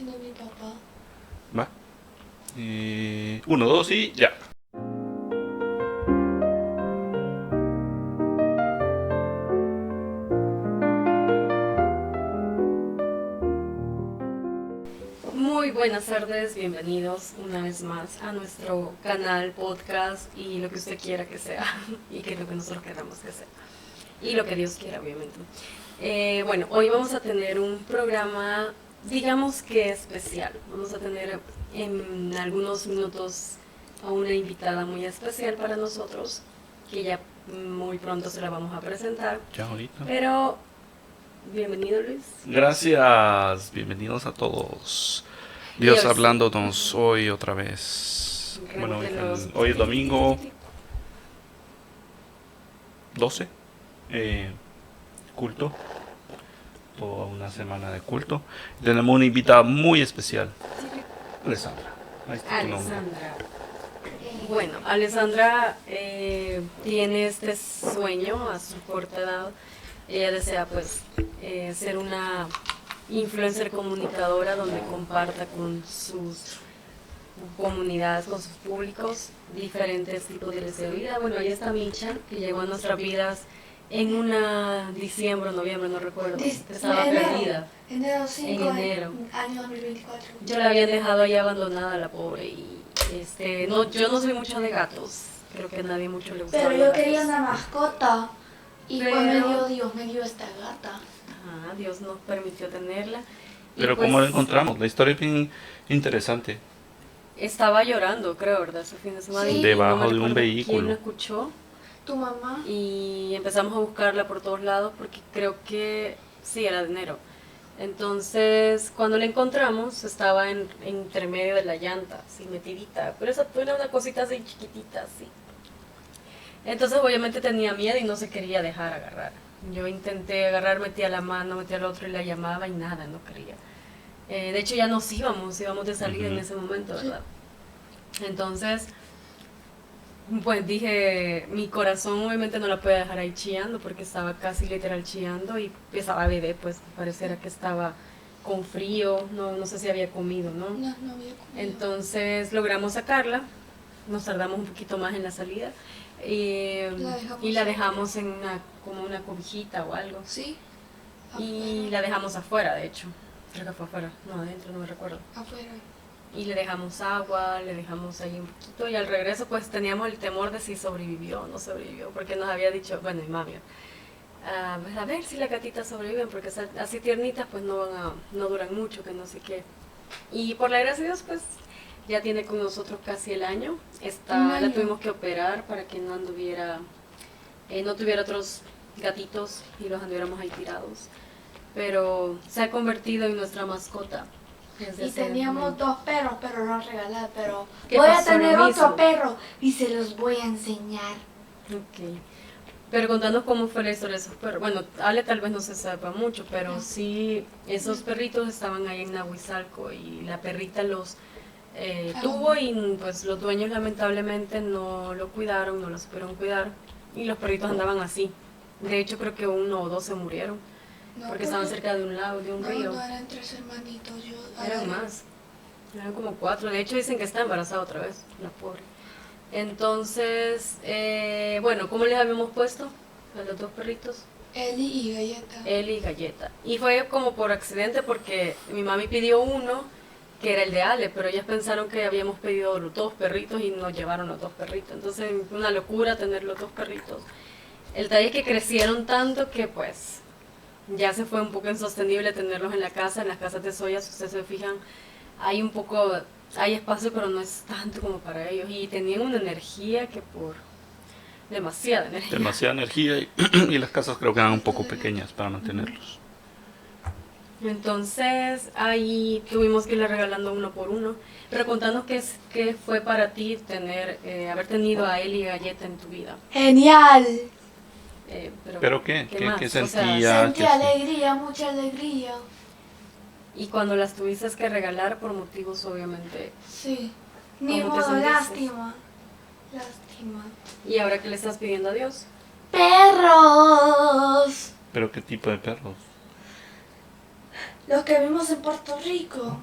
haciendo mi papá. Va. 1, 2 y ya. Muy buenas tardes, bienvenidos una vez más a nuestro canal, podcast y lo que usted quiera que sea y que lo que nosotros queramos que sea y lo que Dios quiera, obviamente. Bueno, hoy vamos a tener un programa, digamos que especial. Vamos a tener en algunos minutos a una invitada muy especial para nosotros, que ya muy pronto se la vamos a presentar. Ya ahorita. Pero, bienvenido Luis. Gracias, bienvenidos a todos. Dios hablándonos hoy otra vez. Bueno, hoy es domingo 12. Culto. Toda una semana de culto. Tenemos una invitada muy especial. Alessandra. Ahí está tu nombre. Alessandra. Bueno, Alessandra tiene este sueño a su corta edad. Ella desea pues ser una influencer comunicadora donde comparta con sus comunidades, con sus públicos, diferentes tipos de deseo de vida. Bueno, ahí está Micha, que llegó a nuestras vidas en una diciembre o noviembre, no recuerdo. Estaba perdida. Enero 5, En enero. año 2024. Yo la había dejado ahí abandonada, la pobre, y no, yo no soy mucho de gatos, creo que a nadie mucho le gusta. Pero yo quería una mascota y Pero- Dios me dio esta gata. Ajá, Dios nos permitió tenerla. Y Pero pues, ¿cómo la encontramos? La historia es bien interesante. estaba llorando, creo, ¿verdad? Ese fin de semana. Sí. Y Debajo no me de un recuerdo vehículo. ¿Quién la escuchó? ¿Tu mamá? Y empezamos a buscarla por todos lados porque creo que sí, era de enero. Entonces, cuando la encontramos, estaba entre medio de la llanta, así metidita. Pero esa era una cosita así chiquitita, así. Entonces, obviamente tenía miedo y no se quería dejar agarrar. Yo intenté agarrar, metía la mano, metía el otro y la llamaba y nada, no quería. De hecho, ya nos íbamos de salida en ese momento, ¿verdad? Entonces, pues dije, mi corazón obviamente no la podía dejar ahí chillando porque estaba casi literal chillando y estaba bebé, pues pareciera que estaba con frío, no sé si había comido, ¿no? No había comido. Entonces logramos sacarla, nos tardamos un poquito más en la salida y la dejamos en como una cobijita o algo. Sí. Y la dejamos afuera, de hecho. Creo que fue afuera, no adentro, no me recuerdo. Afuera. Y le dejamos agua, le dejamos ahí un poquito y al regreso pues teníamos el temor de si sobrevivió o no sobrevivió, porque nos había dicho, bueno, mi mami, pues, a ver si las gatitas sobreviven, porque así tiernitas pues no duran mucho, que no sé qué. Y por la gracia de Dios pues ya tiene con nosotros casi el año. La tuvimos que operar para que no anduviera, no tuviera otros gatitos y los anduviéramos ahí tirados. Pero se ha convertido en nuestra mascota. Y teníamos 2 perros, pero los regalé, pero ¿Qué voy a pasó? tener Lo otro mismo. perro y se los voy a enseñar. Ok. Pero contanos cómo fue la historia de esos perros. Bueno, Ale tal vez no se sepa mucho, pero sí, esos perritos estaban ahí en Nahuizalco y la perrita los tuvo y pues los dueños lamentablemente no lo cuidaron, no lo supieron cuidar y los perritos andaban así. De hecho creo que 1 o 2 se murieron porque estaban cerca de un lago, de un río. No eran 3 hermanitos. Eran más, eran como 4. De hecho dicen que está embarazada otra vez, la pobre. Entonces, bueno, ¿cómo les habíamos puesto a los 2 perritos? Eli y Galleta. Eli y Galleta. Y fue como por accidente porque mi mami pidió uno que era el de Ale, pero ellas pensaron que habíamos pedido los 2 perritos y nos llevaron los 2 perritos. Entonces fue una locura tener los 2 perritos. El detalle es que crecieron tanto que pues ya se fue un poco insostenible tenerlos en la casa. En las casas de soya, si ustedes se fijan, hay espacio, pero no es tanto como para ellos. Y tenían una energía que demasiada energía. Demasiada energía y las casas creo que eran un poco pequeñas para mantenerlos. Entonces ahí tuvimos que irle regalando uno por uno. Pero contanos qué fue para ti haber tenido a Eli y Galleta en tu vida. ¡Genial! ¿Pero qué? más? ¿Qué O sea, sentía? Sentí alegría, mucha alegría. y cuando las tuviste que regalar por motivos obviamente. Sí. Ni ¿Cómo te modo, sentiste? lástima. Lástima. ¿Y ahora qué le estás pidiendo a Dios? ¡Perros! ¿Pero qué tipo de perros? Los que vimos en Puerto Rico.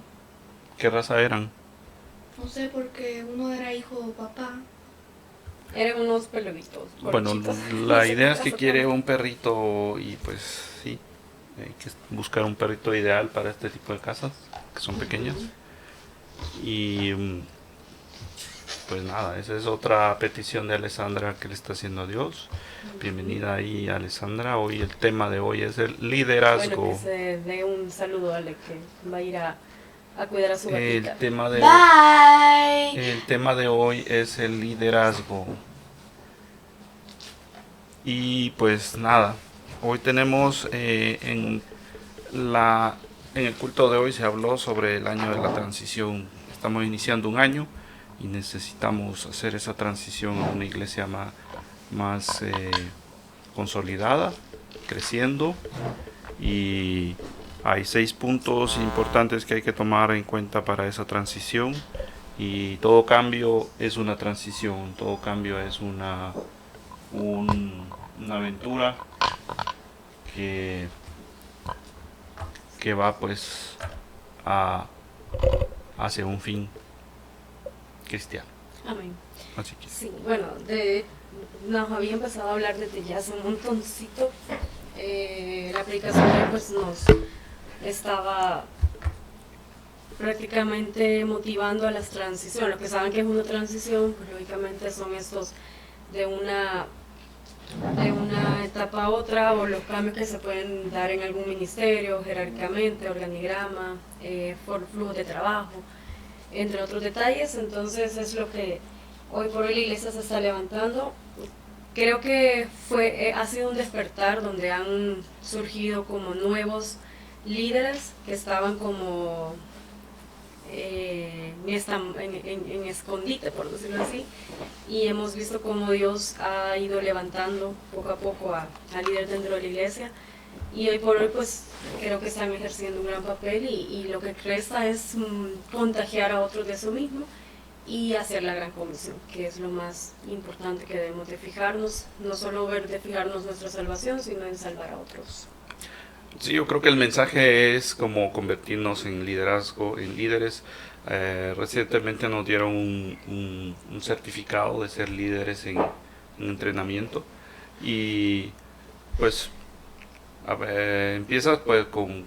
¿Qué raza eran? No sé, porque uno era hijo de papá. Eran unos peluditos. Bueno, borrachitos. la No sé idea qué es que raza quiere son. un perrito y pues sí, hay que buscar un perrito ideal para este tipo de casas, que son pequeñas. Y pues nada, esa es otra petición de Alessandra que le está haciendo a Dios. Bienvenida ahí, Alessandra. Hoy el tema de hoy es el Bueno, liderazgo. que se dé un saludo a Ale, que va a ir a cuidar a su El gatita. tema de Bye. el tema de hoy es el liderazgo. Y pues nada, hoy tenemos en el culto de hoy se habló sobre el año de la transición. Estamos iniciando un año y necesitamos hacer esa transición a una iglesia más consolidada, creciendo. Y hay 6 puntos importantes que hay que tomar en cuenta para esa transición. Y todo cambio es una transición, todo cambio es una aventura que va pues hacia un fin cristiano. Amén. Así que Sí, bueno, nos había empezado a hablar desde ya hace un montoncito. La aplicación pues nos estaba prácticamente motivando a las transiciones. Los que saben que es una transición, pues lógicamente son estos de una etapa a otra, o los cambios que se pueden dar en algún ministerio, jerárquicamente, organigrama, flujo de trabajo, entre otros detalles. Entonces es lo que hoy por hoy la iglesia se está levantando. Creo que ha sido un despertar donde han surgido como nuevos líderes que estaban como en escondite, por decirlo así, y hemos visto cómo Dios ha ido levantando poco a poco a líderes dentro de la iglesia, y hoy por hoy pues creo que están ejerciendo un gran papel, y lo que resta es contagiar a otros de eso mismo y hacer la gran comisión, que es lo más importante que debemos de fijarnos, no solo de fijarnos nuestra salvación, sino en salvar a otros. sí, yo creo que el mensaje es como convertirnos en liderazgo, en líderes. Recientemente nos dieron un certificado de ser líderes en entrenamiento, y pues empiezas pues con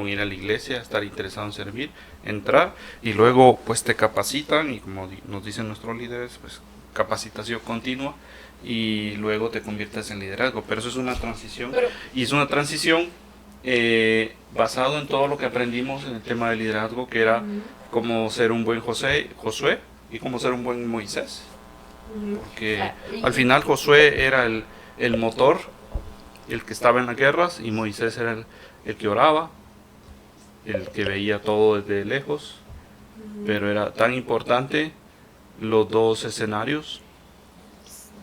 ir a la iglesia, estar interesado en servir, entrar, y luego pues te capacitan, y como nos dicen nuestros líderes, pues capacitación continua, y luego te conviertes en liderazgo. Pero eso es una transición, y es una transición basado en todo lo que aprendimos en el tema del liderazgo, que era cómo ser un buen Josué y cómo ser un buen Moisés, porque al final Josué era el motor, el que estaba en las guerras, y Moisés era el que oraba, el que veía todo desde lejos. Pero era tan importante los dos escenarios.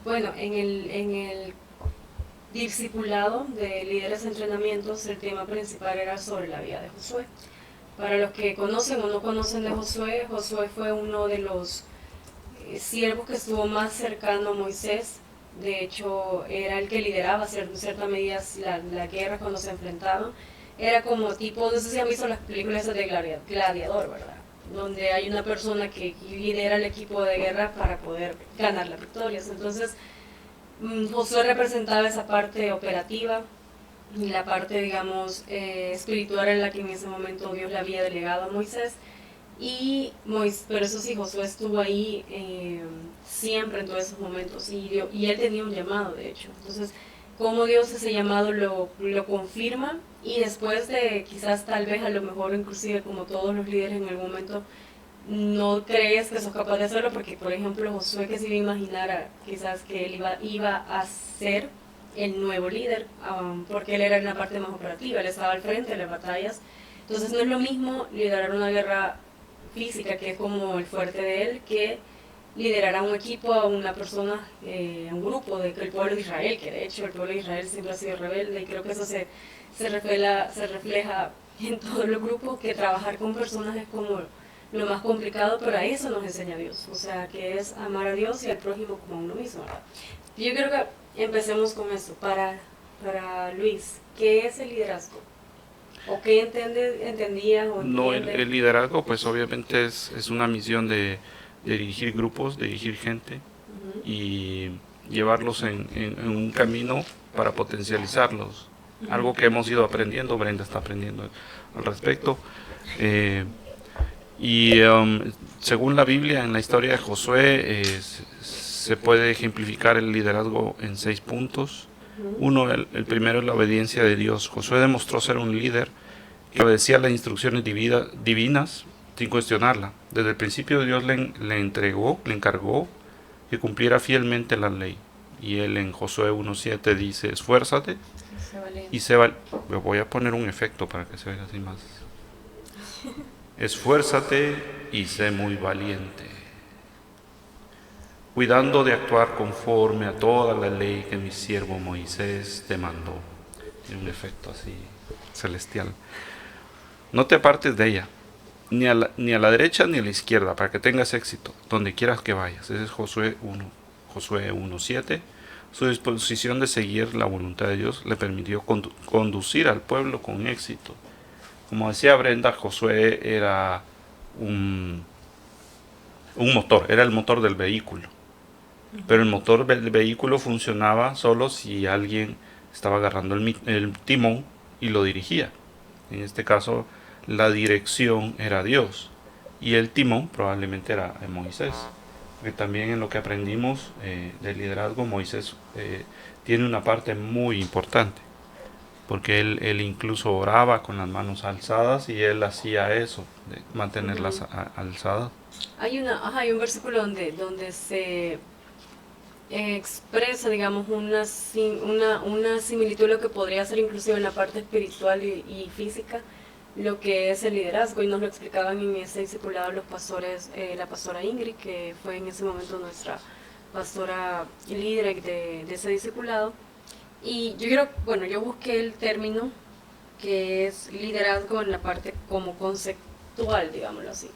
Bueno, en el discipulado de líderes de entrenamientos, el tema principal era sobre la vida de Josué. Para los que conocen o no conocen de Josué, Josué fue uno de los siervos que estuvo más cercano a Moisés. De hecho, era el que lideraba en ciertas medidas la guerra cuando se enfrentaban. Era como tipo, no sé si han visto las películas de Gladiador, ¿verdad? Donde hay una persona que lidera el equipo de guerra para poder ganar las victorias. Entonces, Josué representaba esa parte operativa, y la parte, digamos, espiritual, en la que en ese momento Dios le había delegado a Moisés. Pero eso sí, Josué estuvo ahí siempre en todos esos momentos, y él tenía un llamado, de hecho. Entonces, cómo Dios ese llamado lo confirma, y después de quizás tal vez a lo mejor inclusive como todos los líderes en algún momento no crees que sos capaz de hacerlo, porque por ejemplo Josué, que se iba a imaginar quizás que él iba a ser el nuevo líder, porque él era en la parte más operativa, él estaba al frente de las batallas. Entonces no es lo mismo liderar una guerra física, que es como el fuerte de él, que liderar a un equipo, a una persona, a un grupo del pueblo de Israel, que de hecho el pueblo de Israel siempre ha sido rebelde, y creo que eso se refleja en todos los grupos, que trabajar con personas es como lo más complicado, pero a eso nos enseña Dios, o sea, que es amar a Dios y al prójimo como a uno mismo, ¿verdad? Yo creo que empecemos con esto. Para Luis, ¿qué es el liderazgo? ¿O qué entendías o No, entiendes? el liderazgo pues obviamente es una misión de dirigir grupos, de dirigir gente y llevarlos en un camino para potencializarlos. Algo que hemos ido aprendiendo, Brenda está aprendiendo al respecto. Según la Biblia, en la historia de Josué, se puede ejemplificar el liderazgo en 6 puntos. Uno, el primero es la obediencia de Dios. Josué demostró ser un líder que obedecía las instrucciones divinas sin cuestionarla. Desde el principio Dios le encargó que cumpliera fielmente la ley. Y él en Josué 1.7 dice, esfuérzate y sé valiente. Voy a poner un efecto para que se vea así más. Esfuérzate y sé muy valiente, cuidando de actuar conforme a toda la ley que mi siervo Moisés te mandó. Tiene un efecto así celestial. No te apartes de ella, ni a la derecha ni a la izquierda, para que tengas éxito, donde quieras que vayas. Ese es Josué 1.7. Su disposición de seguir la voluntad de Dios le permitió conducir al pueblo con éxito. Como decía Brenda, Josué era un motor, era el motor del vehículo. Pero el motor del vehículo funcionaba solo si alguien estaba agarrando el timón y lo dirigía. En este caso, la dirección era Dios y el timón probablemente era Moisés. Porque también en lo que aprendimos del liderazgo, Moisés tiene una parte muy importante. Porque él incluso oraba con las manos alzadas y él hacía eso, de mantenerlas alzadas. Hay un versículo donde se expresa, digamos, una similitud, lo que podría ser inclusive en la parte espiritual y física, lo que es el liderazgo, y nos lo explicaban en ese discipulado los pastores, la pastora Ingrid, que fue en ese momento nuestra pastora líder de ese discipulado. Y yo busqué el término que es liderazgo en la parte como conceptual, digámoslo así.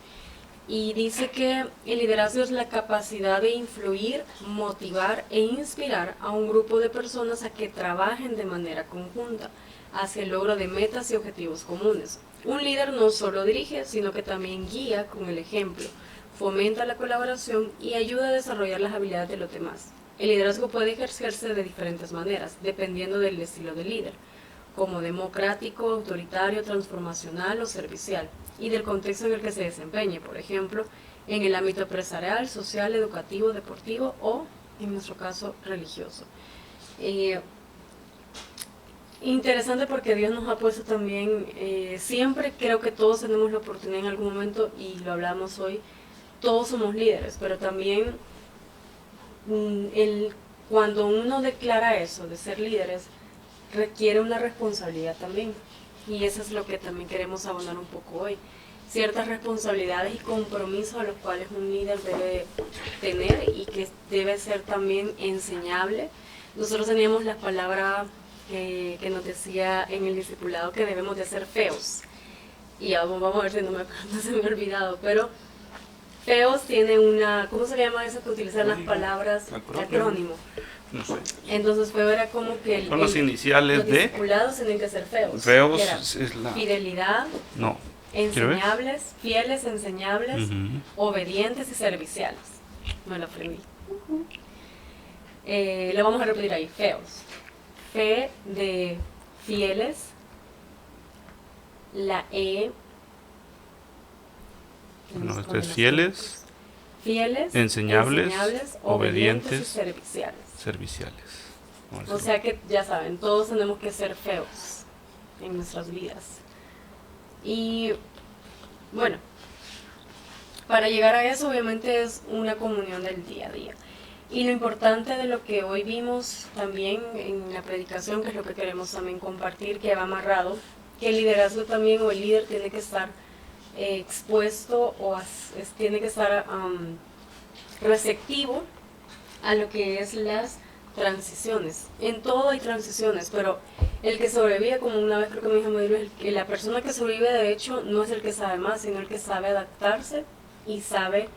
Y dice que el liderazgo es la capacidad de influir, motivar e inspirar a un grupo de personas a que trabajen de manera conjunta hacia el logro de metas y objetivos comunes. Un líder no solo dirige, sino que también guía con el ejemplo, fomenta la colaboración y ayuda a desarrollar las habilidades de los demás. El liderazgo puede ejercerse de diferentes maneras, dependiendo del estilo del líder, como democrático, autoritario, transformacional o servicial, y del contexto en el que se desempeñe, por ejemplo, en el ámbito empresarial, social, educativo, deportivo o, en nuestro caso, religioso. Interesante porque Dios nos ha puesto también, siempre creo que todos tenemos la oportunidad en algún momento, y lo hablamos hoy, todos somos líderes, pero también cuando uno declara eso de ser líderes, requiere una responsabilidad también, y eso es lo que también queremos abonar un poco hoy, ciertas responsabilidades y compromisos a los cuales un líder debe tener y que debe ser también enseñable. Nosotros teníamos la palabra que nos decía en el discipulado que debemos de ser feos, y vamos a ver si no se me ha olvidado, pero feos tiene una, ¿cómo se llama eso que utilizan las palabras? Acrónimo. No sé. Entonces feo era como que Son los iniciales los de... discipulados tienen que ser feos. Feos es la... Fidelidad, No. enseñables, fieles, enseñables, obedientes y serviciales. Me lo aprendí. Lo vamos a repetir ahí, feos. Fe de fieles, la E. No, esto es fieles, enseñables, obedientes y serviciales. O sea que ya saben, todos tenemos que ser feos en nuestras vidas. Y bueno, para llegar a eso obviamente es una comunión del día a día. Y lo importante de lo que hoy vimos también en la predicación, que es lo que queremos también compartir, que va amarrado, que el liderazgo también, o el líder tiene que estar expuesto tiene que estar receptivo a lo que es las transiciones. En todo hay transiciones, pero el que sobrevive, como una vez creo que me dijo Modelo, la persona que sobrevive de hecho no es el que sabe más, sino el que sabe adaptarse y sabe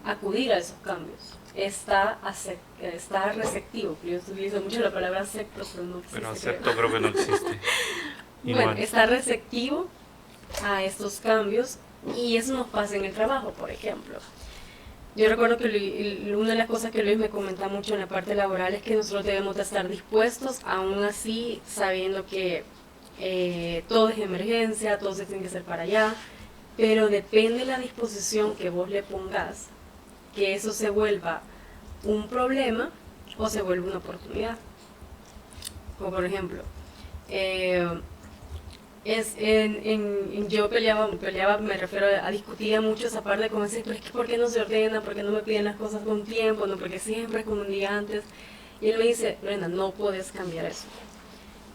acudir a esos cambios. Está receptivo. Yo utilizo mucho la palabra acepto, pero no existe. Pero acepto creo que no existe. igual. Bueno, estar receptivo a estos cambios, y eso nos pasa en el trabajo, por ejemplo. Yo recuerdo que una de las cosas que Luis me comenta mucho en la parte laboral es que nosotros debemos de estar dispuestos, aún así sabiendo que todo es emergencia, todo se tiene que hacer para allá, pero depende de la disposición que vos le pongas, que eso se vuelva un problema o se vuelva una oportunidad. Como por ejemplo, yo peleaba, me refiero a discutía mucho esa parte, como decir, pero es que ¿por qué no se ordena? ¿Por qué no me piden las cosas con tiempo? No, porque siempre es como un día antes. Y él me dice, Brenda, no puedes cambiar eso,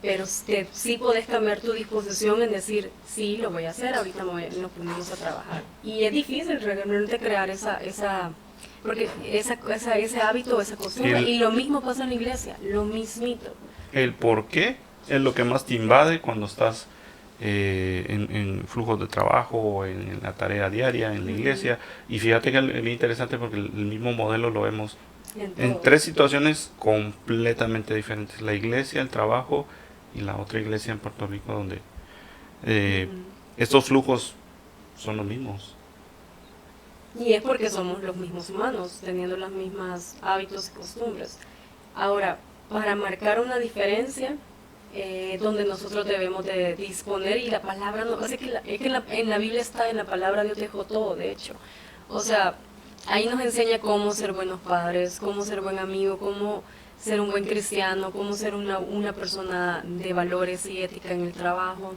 pero sí podés cambiar tu disposición en decir, sí, lo voy a hacer, ahorita nos ponemos a trabajar. Y es difícil realmente crear porque ese hábito, esa costumbre, y lo mismo pasa en la iglesia, lo mismito. El por qué es lo que más te invade cuando estás en flujos de trabajo o en la tarea diaria en la iglesia. Y fíjate que es bien interesante porque el mismo modelo lo vemos en 3 situaciones completamente diferentes: la iglesia, el trabajo y la otra iglesia en Puerto Rico, donde estos flujos son los mismos. Y es porque somos los mismos humanos, teniendo los mismos hábitos y costumbres. Ahora, para marcar una diferencia, donde nosotros debemos de disponer, y la palabra, no, es que en la Biblia está, en la palabra Dios dejó todo, de hecho. O sea, ahí nos enseña cómo ser buenos padres, cómo ser buen amigo, cómo ser un buen cristiano, cómo ser una persona de valores y ética en el trabajo.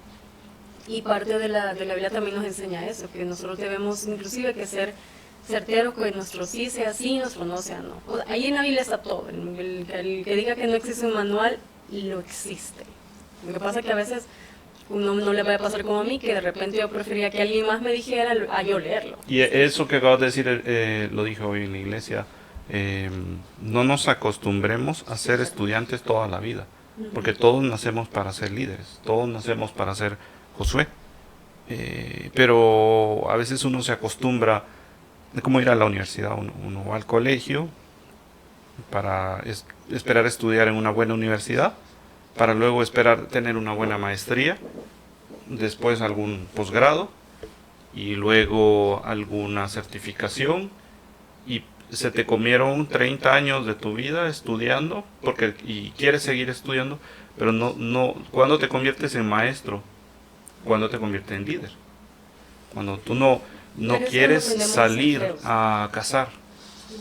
Y parte de la Biblia también nos enseña eso, que nosotros debemos inclusive que ser certeros, que nuestro sí sea sí, nuestro no sea no. O sea, ahí en la Biblia está todo. El que diga que no existe un manual, lo existe. Lo que pasa es que a veces no le va a pasar como a mí, que de repente yo prefería que alguien más me dijera a yo leerlo. Y eso que acabas de decir, lo dije hoy en la iglesia, no nos acostumbremos a ser estudiantes toda la vida, porque todos nacemos para ser líderes, todos nacemos para ser Josué, pero a veces uno se acostumbra, de cómo ir a la universidad, uno va al colegio para esperar estudiar en una buena universidad, para luego esperar tener una buena maestría, después algún posgrado y luego alguna certificación, y se te comieron 30 años de tu vida estudiando y quieres seguir estudiando, pero no cuando te conviertes en maestro, cuando te conviertes en líder, cuando tú no quieres salir a cazar,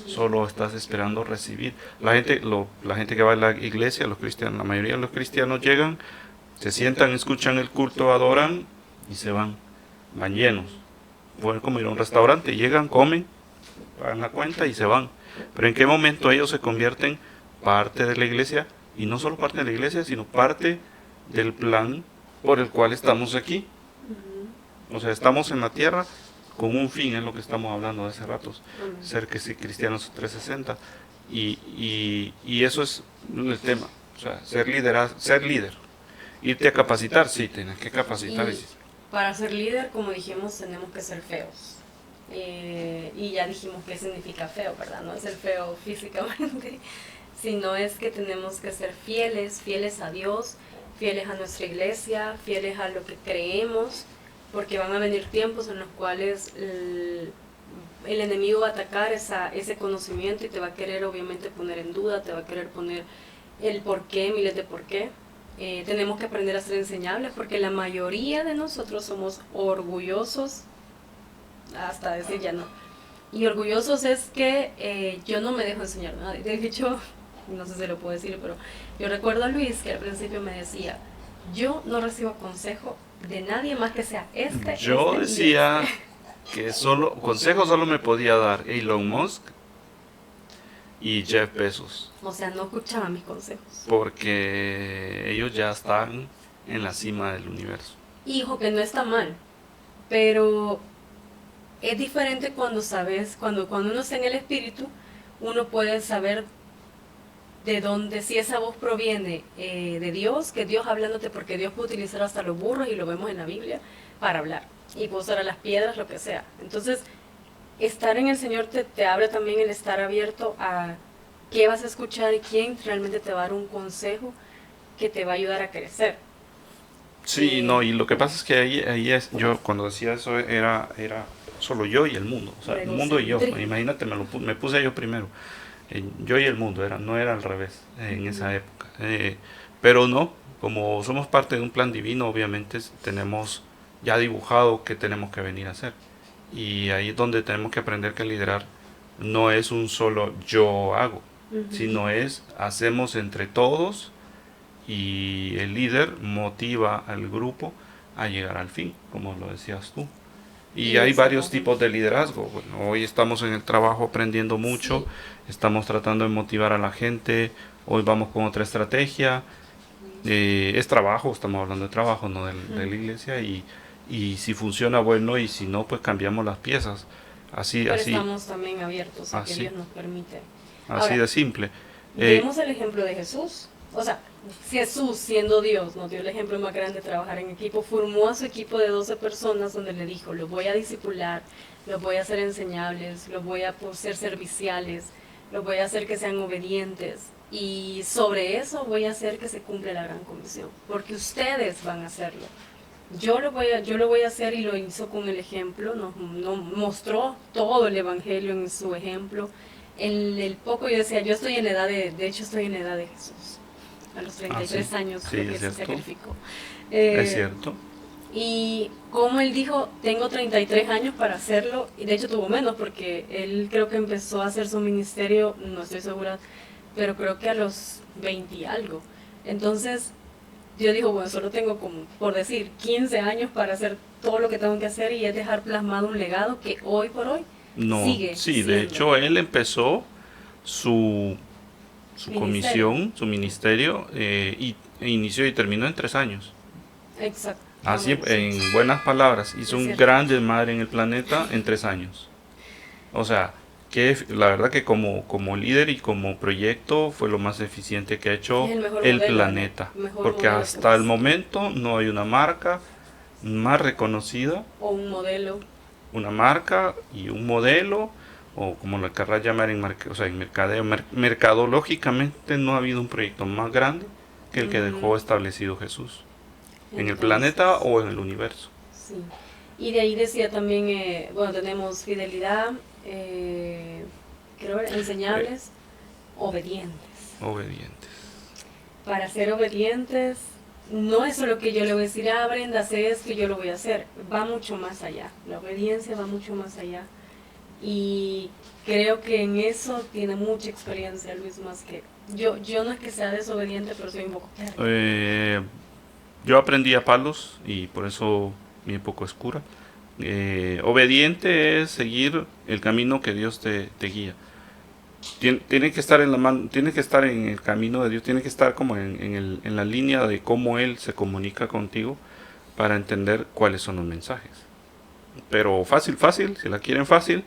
solo estás esperando recibir. La gente que va a la iglesia, los cristianos, la mayoría de los cristianos llegan, se sientan, escuchan el culto, adoran y se van llenos. Pueden como ir a un restaurante, llegan, comen, pagan la cuenta y se van. Pero ¿en qué momento ellos se convierten parte de la iglesia? Y no solo parte de la iglesia, sino parte del plan por el cual estamos aquí. O sea, estamos en la tierra con un fin, es lo que estamos hablando hace ratos, ser que sí, cristianos 360, y eso es el tema, o sea, ser líder, irte a capacitar, sí, tienes que capacitar. Y para ser líder, como dijimos, tenemos que ser feos, y ya dijimos qué significa feo, ¿verdad? No es ser feo físicamente, sino es que tenemos que ser fieles a Dios, fieles a nuestra iglesia, fieles a lo que creemos, porque van a venir tiempos en los cuales el enemigo va a atacar ese conocimiento y te va a querer obviamente poner en duda, te va a querer poner el por qué, miles de por qué. Tenemos que aprender a ser enseñables, porque la mayoría de nosotros somos orgullosos, hasta decir ya no. Y orgullosos es que yo no me dejo enseñar a nadie. De hecho, no sé si lo puedo decir, pero yo recuerdo a Luis que al principio me decía, yo no recibo consejo de nadie más que sea Yo decía que consejo solo me podía dar Elon Musk y Jeff Bezos. O sea, no escuchaba mis consejos. Porque ellos ya están en la cima del universo. Hijo, que no está mal, pero es diferente cuando sabes, cuando uno está en el espíritu, uno puede saber de dónde, si esa voz proviene de Dios, que Dios hablándote, porque Dios puede utilizar hasta los burros, y lo vemos en la Biblia, para hablar, y puede usar a las piedras, lo que sea. Entonces, estar en el Señor te abre también el estar abierto a qué vas a escuchar y quién realmente te va a dar un consejo que te va a ayudar a crecer. Sí, no, y lo que pasa es que ahí es, yo cuando decía eso era solo yo y el mundo, o sea, el mundo y yo, imagínate, me puse yo primero, yo y el mundo, no era al revés en esa época. Pero no, como somos parte de un plan divino, obviamente tenemos ya dibujado qué tenemos que venir a hacer. Y ahí es donde tenemos que aprender que liderar no es un solo yo hago, sino es hacemos entre todos y el líder motiva al grupo a llegar al fin, como lo decías tú. Y hay varios tipos de liderazgo. Bueno, hoy estamos en el trabajo aprendiendo mucho, estamos tratando de motivar a la gente, hoy vamos con otra estrategia. Es trabajo, estamos hablando de trabajo, no de la iglesia, y si funciona, bueno, y si no, pues cambiamos las piezas. Así, Pero así. estamos también abiertos a que Así. Dios nos permite. Así Ahora, de simple. vemos el ejemplo de Jesús. O sea, Jesús, siendo Dios, nos dio el ejemplo más grande de trabajar en equipo. Formó a su equipo de 12 personas donde le dijo, los voy a discipular, los voy a hacer enseñables, los voy a ser serviciales, los voy a hacer que sean obedientes. Y sobre eso voy a hacer que se cumpla la gran comisión, porque ustedes van a hacerlo. Yo lo voy a hacer, y lo hizo con el ejemplo, nos mostró todo el evangelio en su ejemplo. En el poco yo decía, yo estoy en edad de hecho estoy en edad de Jesús. A los 33 sí. años Sí, creo que es se cierto. sacrificó. Es cierto. Y como él dijo, tengo 33 años para hacerlo, y de hecho tuvo menos, porque él creo que empezó a hacer su ministerio, no estoy segura, pero creo que a los 20 y algo. Entonces yo digo, bueno, solo tengo como, por decir, 15 años para hacer todo lo que tengo que hacer, y es dejar plasmado un legado que hoy por hoy No, sigue sí, siendo. de hecho él empezó su comisión, su ministerio, e inició y terminó en 3 años. Exacto. Así, Vamos, en buenas palabras, hizo Es un cierto. gran desmadre en el planeta en 3 años. O sea, que la verdad que como líder y como proyecto fue lo más eficiente que ha hecho Es el mejor el modelo, planeta. ¿no? Mejor Porque modelo que hasta el más. momento no hay una marca más reconocida, O un modelo. una marca y un modelo, o como lo querrás llamar o sea, en mercadeo, mercadológicamente no ha habido un proyecto más grande que el que dejó establecido Jesús. En el Entonces, planeta o en el universo. Sí. Y de ahí decía también, bueno, tenemos fidelidad, creo, enseñables, obedientes. Obedientes. Para ser obedientes, no es solo que yo le voy a decir, Brenda, hace esto y yo lo voy a hacer. Va mucho más allá. La obediencia va mucho más allá. Y creo que en eso tiene mucha experiencia Luis, más que yo. Yo no es que sea desobediente, pero soy un poco terca. Yo aprendí a palos y por eso mi época oscura. Obediente es seguir el camino que Dios te guía. Tiene que estar tiene que estar en el camino de Dios, tiene que estar como en la línea de cómo Él se comunica contigo para entender cuáles son los mensajes. Pero fácil, si la quieren fácil,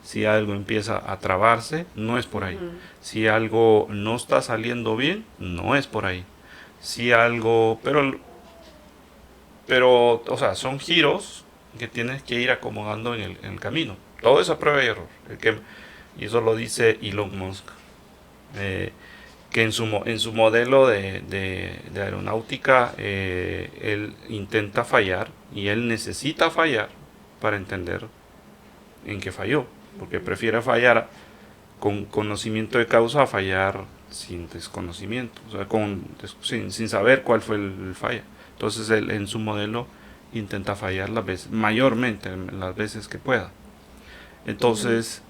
si algo empieza a trabarse, no es por ahí. Si algo no está saliendo bien, no es por ahí. Si algo, pero, o sea, son giros que tienes que ir acomodando en el camino. Todo es a prueba y error. Y eso lo dice Elon Musk. Que en su modelo de aeronáutica, él intenta fallar y él necesita fallar para entender en qué falló. Porque prefiere fallar con conocimiento de causa a fallar sin desconocimiento, o sea, sin saber cuál fue el falla. Entonces él en su modelo intenta fallar mayormente las veces que pueda. Entonces,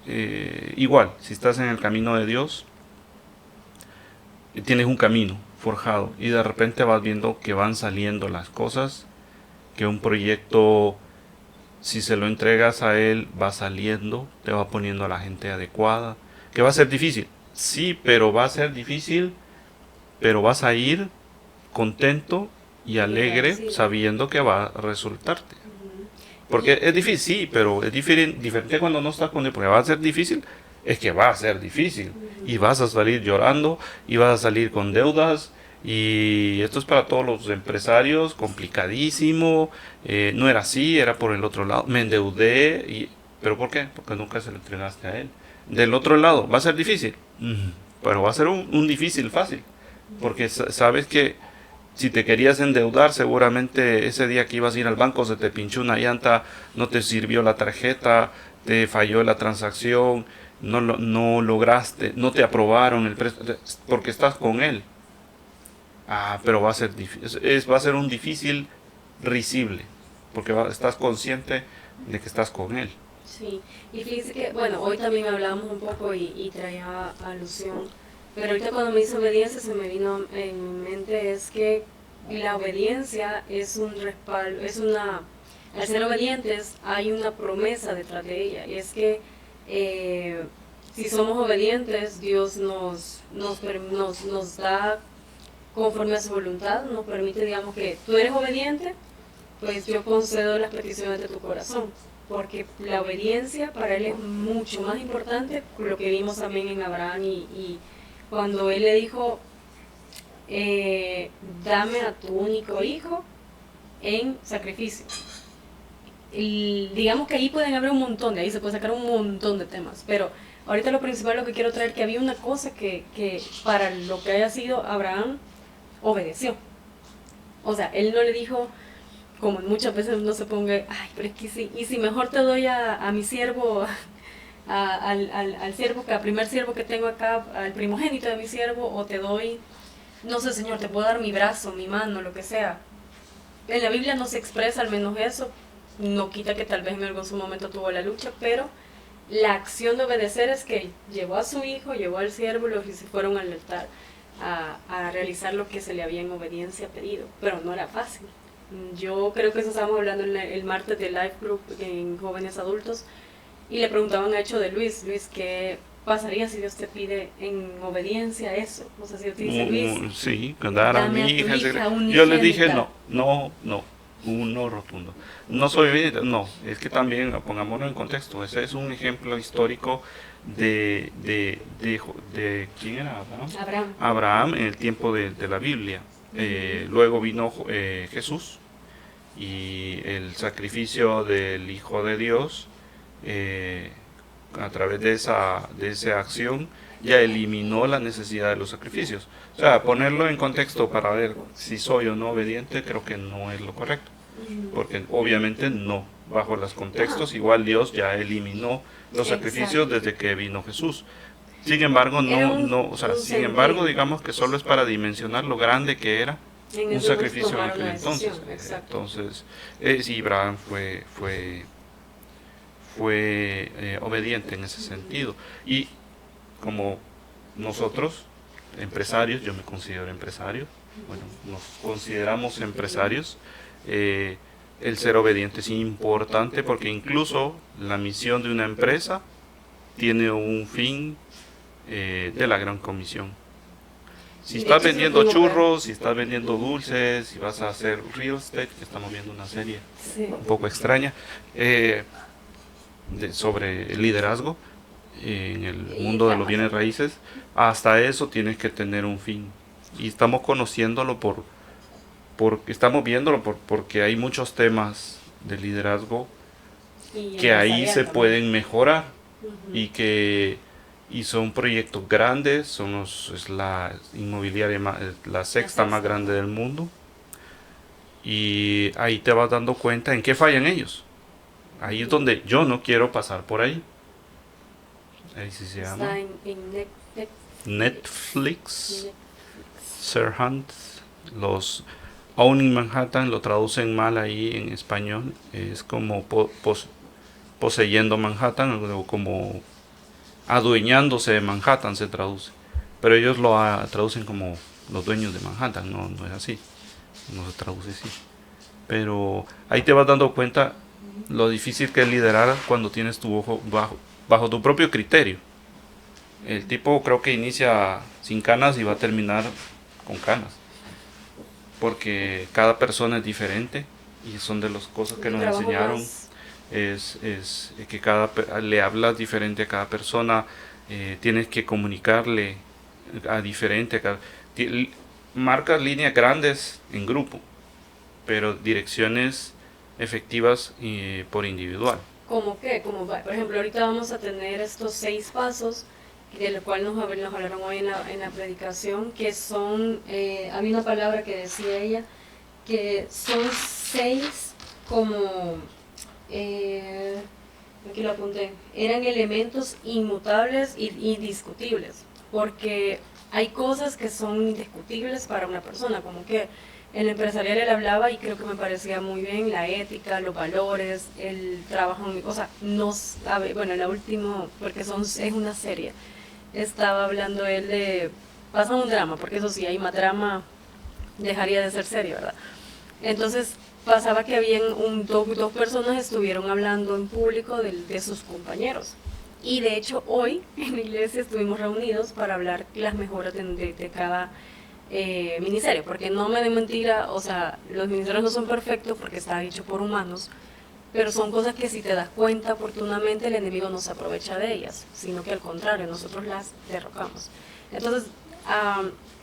igual, si estás en el camino de Dios, tienes un camino forjado y de repente vas viendo que van saliendo las cosas, que un proyecto, si se lo entregas a Él, va saliendo, te va poniendo a la gente adecuada, que va a ser difícil. Sí, pero va a ser difícil, pero vas a ir contento y alegre sabiendo que va a resultarte. Porque es difícil, sí, pero es diferente cuando no estás con Él, porque va a ser difícil, es que va a ser difícil. Y vas a salir llorando, y vas a salir con deudas, y esto es para todos los empresarios, complicadísimo, no era así, era por el otro lado, me endeudé, ¿pero por qué? Porque nunca se lo entregaste a Él. Del otro lado, ¿va a ser difícil? Pero va a ser un difícil fácil, porque sabes que Si te querías endeudar, seguramente ese día que ibas a ir al banco se te pinchó una llanta, no te sirvió la tarjeta, te falló la transacción, no lograste, no te aprobaron el préstamo, porque estás con él. Pero va a ser difícil, va a ser un difícil risible, porque estás consciente de que estás con él. Sí, y fíjese que, bueno, hoy también hablamos un poco y traía alusión, pero ahorita cuando me dice obediencia se me vino en mi mente es que la obediencia es un respaldo, al ser obedientes hay una promesa detrás de ella, y es que si somos obedientes, Dios nos da conforme a su voluntad, nos permite, digamos, que tú eres obediente, pues yo concedo las peticiones de tu corazón, porque la obediencia para él es mucho más importante, lo que vimos también en Abraham y cuando él le dijo, dame a tu único hijo en sacrificio. Y digamos que ahí pueden haber un montón, de ahí se puede sacar un montón de temas, pero ahorita lo principal, lo que quiero traer, que había una cosa que para lo que haya sido Abraham, obedeció. O sea, él no le dijo, como muchas veces uno se ponga, ay, pero es que sí, y si mejor te doy a mi siervo, al siervo, al primer siervo que tengo acá, al primogénito de mi siervo, o te doy, no sé, Señor, te puedo dar mi brazo, mi mano, lo que sea. En la Biblia no se expresa al menos eso, no quita que tal vez en algún momento tuvo la lucha, pero la acción de obedecer es que llevó a su hijo, llevó al siervo, y se fueron al altar a realizar lo que se le había en obediencia pedido, pero no era fácil. Yo creo que eso estábamos hablando el martes de Life Group en jóvenes adultos, y le preguntaban a hecho de Luis, ¿qué pasaría si Dios te pide en obediencia eso? O sea, si Dios te dice, Luis, sí, dar a mi hija, unigénita. yo le dije no, un no rotundo. No soy obediente, no, es que también pongámoslo en contexto, ese es un ejemplo histórico de ¿quién era Abraham? Abraham en el tiempo de la Biblia. Luego vino Jesús y el sacrificio del Hijo de Dios, a través de esa acción ya eliminó la necesidad de los sacrificios. O sea, ponerlo en contexto para ver si soy o no obediente creo que no es lo correcto, porque obviamente no, bajo los contextos igual Dios ya eliminó los sacrificios desde que vino Jesús. Sin embargo, sin embargo, digamos que solo es para dimensionar lo grande que era un sacrificio en aquel entonces. Entonces, sí, Abraham fue obediente en ese sentido. Y como nosotros, empresarios, yo me considero empresario, bueno, nos consideramos empresarios, el ser obediente es importante porque incluso la misión de una empresa tiene un fin de la gran comisión. Si estás vendiendo churros, si estás vendiendo dulces, si vas a hacer real estate, que estamos viendo una serie un poco extraña sobre liderazgo en el mundo de los bienes raíces, hasta eso tienes que tener un fin. Y estamos conociéndolo estamos viéndolo porque hay muchos temas de liderazgo que ahí se pueden mejorar y son proyectos grandes, es la inmobiliaria, la sexta más grande del mundo, y ahí te vas dando cuenta en qué fallan ellos. Ahí es donde yo no quiero pasar por ahí. Ahí sí se llama Netflix. Sir Hunt, los Owning Manhattan lo traducen mal ahí en español, es como poseyendo Manhattan, o como adueñándose de Manhattan se traduce, pero ellos lo traducen como los dueños de Manhattan, no es así, no se traduce así. Pero ahí te vas dando cuenta lo difícil que es liderar cuando tienes tu ojo bajo tu propio criterio. El tipo creo que inicia sin canas y va a terminar con canas, porque cada persona es diferente, y son de las cosas que nos enseñaron es que le hablas diferente a cada persona, tienes que comunicarle a diferente, marcas líneas grandes en grupo, pero direcciones efectivas por individual. ¿Cómo qué? Por ejemplo, ahorita vamos a tener estos 6 pasos de lo cual nos hablaron hoy en la predicación, que son, había una palabra que decía ella, que son 6 como, aquí lo apunté, eran elementos inmutables y indiscutibles, porque hay cosas que son indiscutibles para una persona, como que en el empresarial él hablaba, y creo que me parecía muy bien, la ética, los valores, el trabajo, o sea, no sabe, bueno, la última, porque es una serie, estaba hablando él de, pasa un drama, porque eso sí, hay más drama, dejaría de ser serie, ¿verdad? Entonces pasaba que habían dos personas estuvieron hablando en público de sus compañeros. Y de hecho hoy en la iglesia estuvimos reunidos para hablar las mejoras de cada ministerio, porque no me den mentira, o sea, los ministerios no son perfectos porque está hecho por humanos, pero son cosas que si te das cuenta oportunamente el enemigo no se aprovecha de ellas, sino que al contrario, nosotros las derrocamos. Entonces,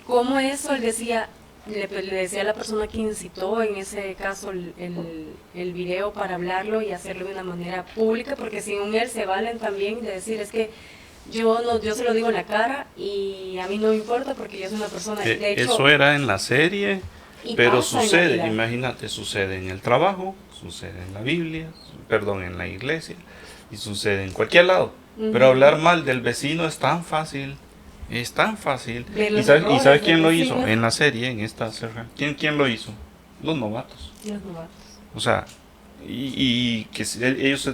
como eso él decía, le decía a la persona que incitó en ese caso el video para hablarlo y hacerlo de una manera pública, porque según él se valen también de decir, es que yo se lo digo en la cara y a mí no me importa porque yo soy una persona, de hecho, eso era en la serie, pero sucede, en imagínate, sucede en el trabajo, sucede en la Biblia, perdón, en la iglesia, y sucede en cualquier lado. Pero hablar mal del vecino es tan fácil. Es tan fácil. ¿Y sabes quién lo hizo? En la serie, en esta serie. ¿Quién lo hizo? Los novatos. Los novatos. O sea, y que ellos,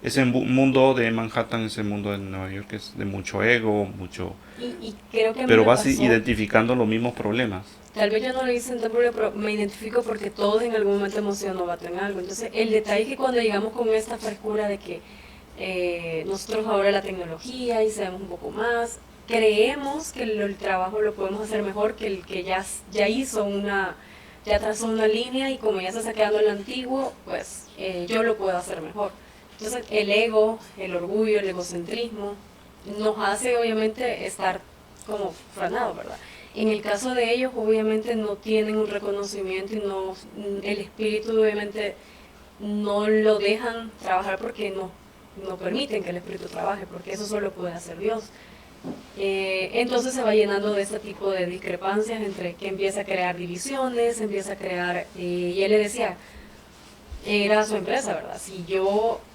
ese mundo de Manhattan, ese mundo de Nueva York es de mucho ego, mucho... Y creo que pero vas identificando los mismos problemas. Tal vez yo no lo hice en tan público, pero me identifico porque todos en algún momento hemos sido novatos en algo. Entonces, el detalle es que cuando llegamos con esta frescura de que nosotros ahora la tecnología y sabemos un poco más, creemos que el trabajo lo podemos hacer mejor que el que ya trazó una línea, y como ya se está quedando en lo antiguo, pues yo lo puedo hacer mejor. Entonces el ego, el orgullo, el egocentrismo nos hace obviamente estar como frenados, ¿verdad? En el caso de ellos obviamente no tienen un reconocimiento y el espíritu obviamente no lo dejan trabajar porque no permiten que el espíritu trabaje, porque eso solo puede hacer Dios. Entonces se va llenando de este tipo de discrepancias entre que empieza a crear divisiones, empieza a crear, y él le decía, era su empresa, ¿verdad?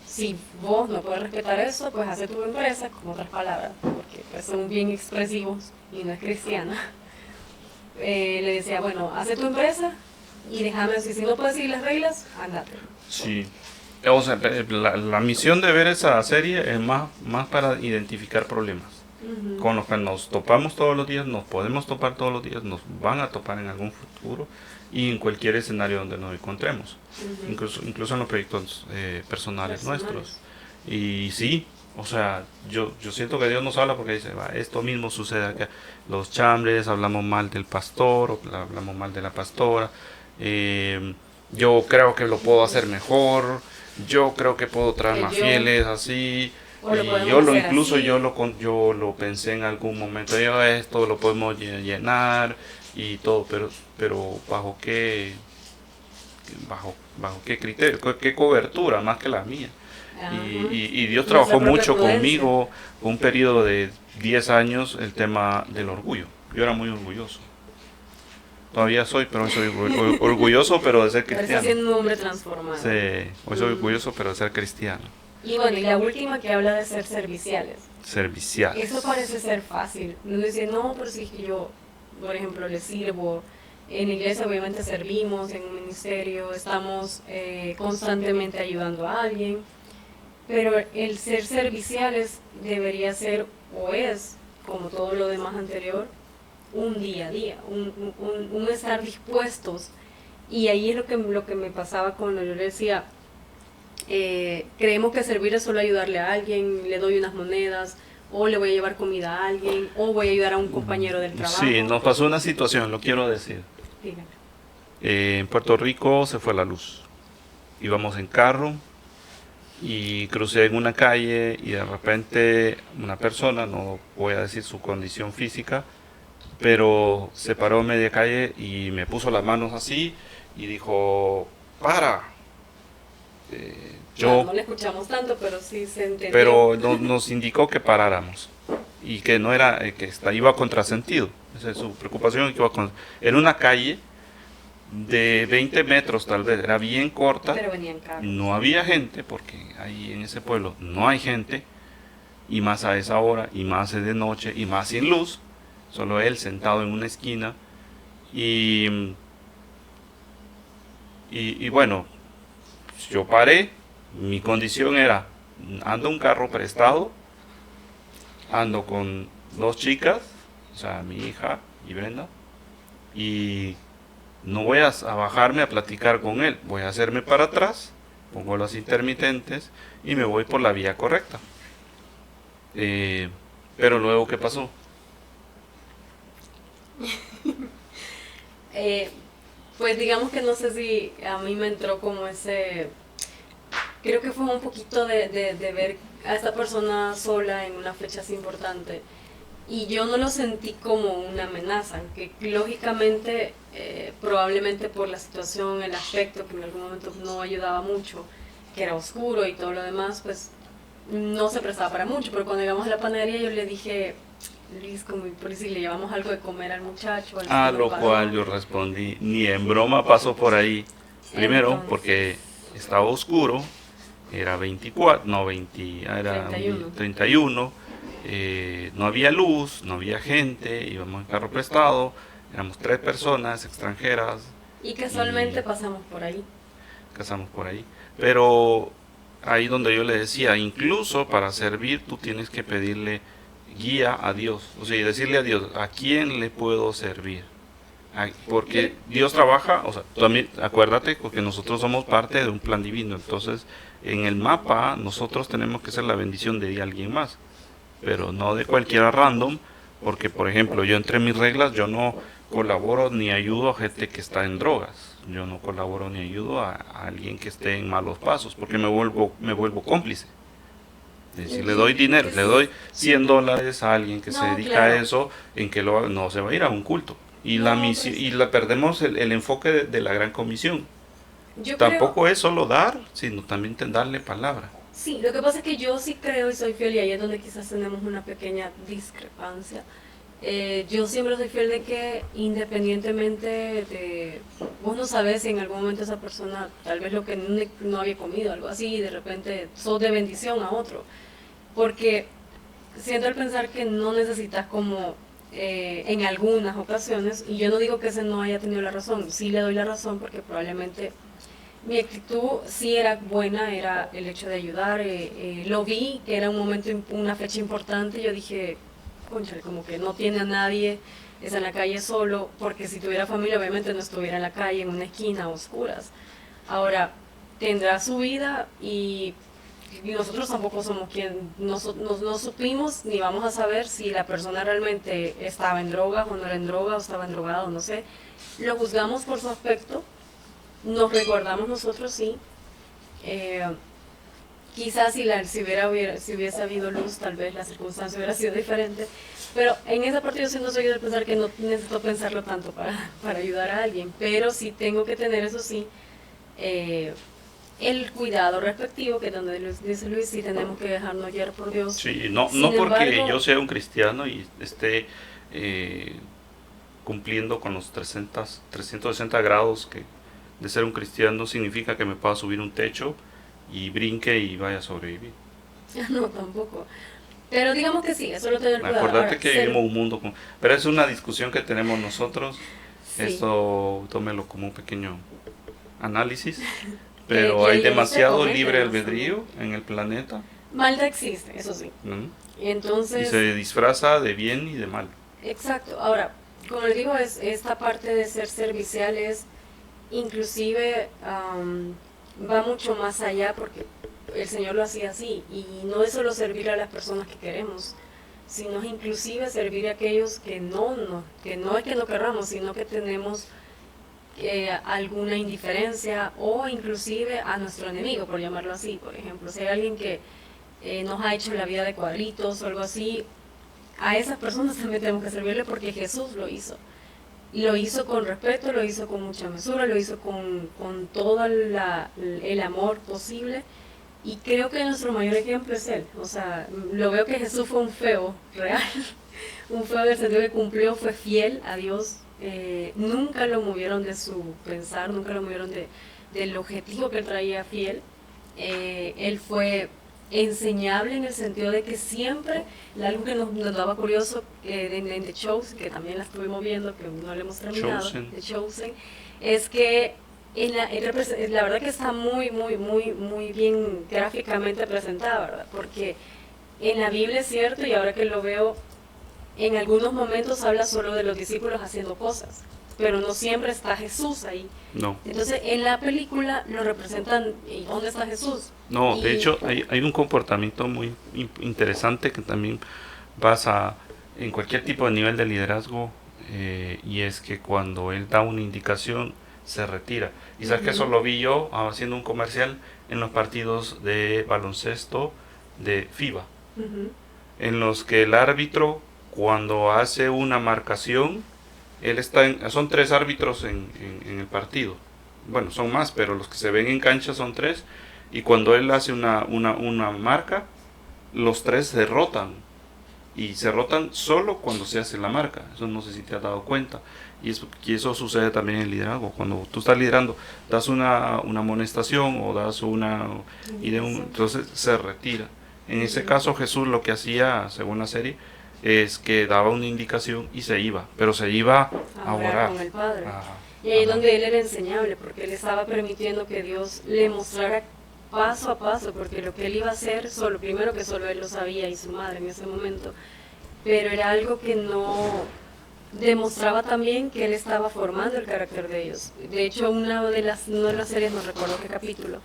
Si vos no puedes respetar eso, pues hace tu empresa, con otras palabras, porque pues, son bien expresivos y no es cristiana. Le decía, bueno, hace tu empresa y déjame así, si no puedes seguir las reglas, andate. Sí. O sea, la misión de ver esa serie es más para identificar problemas con los que nos topamos todos los días, nos podemos topar todos los días, nos van a topar en algún futuro y en cualquier escenario donde nos encontremos, incluso en los proyectos personales nuestros. Y sí, o sea, yo siento que Dios nos habla porque dice, esto mismo sucede acá. Los chambres, hablamos mal del pastor, o hablamos mal de la pastora, yo creo que lo puedo hacer mejor, yo creo que puedo traer más fieles así. Y yo lo pensé en algún momento, esto lo podemos llenar y todo, pero bajo qué criterio, qué cobertura más que la mía. Y Dios trabajó mucho conmigo, un periodo de 10 años, el tema del orgullo. Yo era muy orgulloso. Todavía soy, pero hoy soy orgulloso, pero de ser cristiano. Pero siendo un hombre transformado. Sí, hoy soy orgulloso, pero de ser cristiano. Y bueno, y la última que habla de ser serviciales. Serviciales. Eso parece ser fácil. Uno dice, no, pero si es que yo, por ejemplo, le sirvo. En la iglesia obviamente servimos, en un ministerio, estamos constantemente ayudando a alguien. Pero el ser serviciales debería ser, o es, como todo lo demás anterior, un día a día, un estar dispuestos. Y ahí es lo que me pasaba cuando yo le decía, creemos que servir es solo ayudarle a alguien, le doy unas monedas, o le voy a llevar comida a alguien, o voy a ayudar a un compañero del trabajo. Sí, nos pasó una situación, lo quiero decir. Dígame. En Puerto Rico se fue la luz. Íbamos en carro y crucé en una calle y de repente una persona, no voy a decir su condición física, pero se paró en media calle y me puso las manos así y dijo, para. No le escuchamos tanto, pero sí se entendió. Pero nos indicó que paráramos. y que no era, iba a contrasentido. Esa es su preocupación, que iba era una calle de 20 metros tal vez, era bien corta, Pero venían carros. no había gente, porque ahí en ese pueblo no hay gente, y más a esa hora, y más de noche, y más sin luz, solo él sentado en una esquina, y bueno, yo paré, mi condición era, ando un carro prestado, ando con 2 chicas, o sea, mi hija y Brenda, y no voy a bajarme a platicar con él, voy a hacerme para atrás, pongo las intermitentes y me voy por la vía correcta. Pero luego, ¿qué pasó? Pues digamos que no sé si a mí me entró como ese, creo que fue un poquito de ver a esta persona sola en una fecha así importante, y yo no lo sentí como una amenaza, que lógicamente probablemente por la situación, el aspecto que en algún momento no ayudaba mucho, que era oscuro y todo lo demás, pues no se prestaba para mucho. Pero cuando llegamos a la panadería yo le dije, Luis, como por si le llevamos algo de comer al muchacho. A lo cual yo respondí, ni en broma pasó por ahí. Primero, Entonces, porque estaba oscuro, era 24, no 20, era 31, no había luz, no había gente, íbamos en carro prestado, éramos 3 personas extranjeras. Y casualmente y pasamos por ahí. pasamos por ahí. Pero ahí donde yo le decía, incluso para servir tú tienes que pedirle guía a Dios, o sea, decirle a Dios, ¿a quién le puedo servir? Porque Dios trabaja, o sea, también acuérdate porque nosotros somos parte de un plan divino, entonces en el mapa nosotros tenemos que ser la bendición de alguien más, pero no de cualquiera random, porque por ejemplo yo entre mis reglas yo no colaboro ni ayudo a gente que está en drogas, yo no colaboro ni ayudo a alguien que esté en malos pasos, porque me vuelvo cómplice. Es decir, le doy dinero, le doy $100 a alguien que se dedica claro. a eso, en que no se va a ir a un culto. Y No, perdemos el enfoque de la gran comisión. Yo Tampoco creo, es solo dar, sino también darle palabra. sí, lo que pasa es que yo sí creo y soy fiel, y ahí es donde quizás tenemos una pequeña discrepancia. Yo siempre soy fiel de que independientemente de, vos no sabes si en algún momento esa persona tal vez lo que no había comido, algo así, y de repente sos de bendición a otro. Porque siento al pensar que no necesitas como en algunas ocasiones, y yo no digo que ese no haya tenido la razón, sí le doy la razón porque probablemente mi actitud sí era buena, era el hecho de ayudar, lo vi que era un momento, una fecha importante, yo dije, cónchale, como que no tiene a nadie, está en la calle solo, porque si tuviera familia obviamente no estuviera en la calle, en una esquina, a oscuras. Ahora, tendrá su vida y nosotros tampoco somos quien, no supimos ni vamos a saber si la persona realmente estaba en droga o no era en droga o estaba en drogado, no sé. Lo juzgamos por su aspecto, nos recordamos nosotros, sí. Quizás si hubiese habido luz, tal vez la circunstancia hubiera sido diferente. Pero en esa parte yo sí no soy de pensar que no necesito pensarlo tanto para ayudar a alguien. Pero sí tengo que tener, eso sí, el cuidado respectivo, que donde dice Luis, sí tenemos que dejarnos guiar por Dios. Sí, no Sin porque embargo, yo sea un cristiano y esté cumpliendo con los 360 grados de ser un cristiano, significa que me pueda subir un techo y brinque y vaya a sobrevivir. no, tampoco. Pero digamos que sí, eso lo tener cuidado. Acordate Ahora, que vivimos un mundo pero es una discusión que tenemos nosotros. sí. Esto tómelo como un pequeño análisis, pero Que hay no se demasiado comete, libre ¿no? albedrío en el planeta. Maldad existe, eso sí. ¿No? Y entonces, Y se disfraza de bien y de mal. exacto. Ahora, como les digo, esta parte de ser servicial es inclusive va mucho más allá, porque el Señor lo hacía así, y no es solo servir a las personas que queremos, sino inclusive servir a aquellos que no es que no querramos, sino que tenemos alguna indiferencia, o inclusive a nuestro enemigo, por llamarlo así. Por ejemplo, si hay alguien que nos ha hecho la vida de cuadritos o algo así, a esas personas también tenemos que servirle, porque Jesús lo hizo. Y lo hizo con respeto, lo hizo con mucha mesura, lo hizo con todo el amor posible, Y creo que nuestro mayor ejemplo es él. O sea, lo veo que Jesús fue un feo real, un feo en el sentido que cumplió, fue fiel a Dios. Nunca lo movieron de su pensar, nunca lo movieron del objetivo que él traía fiel. Él fue enseñable en el sentido de que siempre, algo que nos daba curioso en The Chosen, que también la estuvimos viendo, que no le hemos terminado, The Chosen, es que la verdad que está muy bien gráficamente presentada, ¿verdad? Porque en la Biblia es cierto, y ahora que lo veo, en algunos momentos habla solo de los discípulos haciendo cosas, pero no siempre está Jesús ahí. No. Entonces en la película lo representan, ¿y dónde está Jesús? No, de hecho hay un comportamiento muy interesante que también pasa en cualquier tipo de nivel de liderazgo, y es que cuando él da una indicación se retira. Y sabes que eso lo vi yo haciendo un comercial en los partidos de baloncesto de FIBA, en los que el árbitro, cuando hace una marcación, él está son 3 árbitros en el partido. Bueno, son más, pero los que se ven en cancha son 3. Y cuando él hace una marca, los 3 se rotan. Y se rotan solo cuando se hace la marca. Eso no sé si te has dado cuenta. Y eso sucede también en el liderazgo. Cuando tú estás liderando, das una amonestación o das entonces se retira. En ese caso Jesús lo que hacía, según la serie, es que daba una indicación y se iba. Pero se iba a orar con el Padre. Y ahí es donde él era enseñable, porque él estaba permitiendo que Dios le mostrara paso a paso, porque lo que él iba a hacer, primero que solo él lo sabía y su madre en ese momento, pero era algo que no demostraba también que él estaba formando el carácter de ellos. De hecho, una de las series, no recuerdo qué capítulo,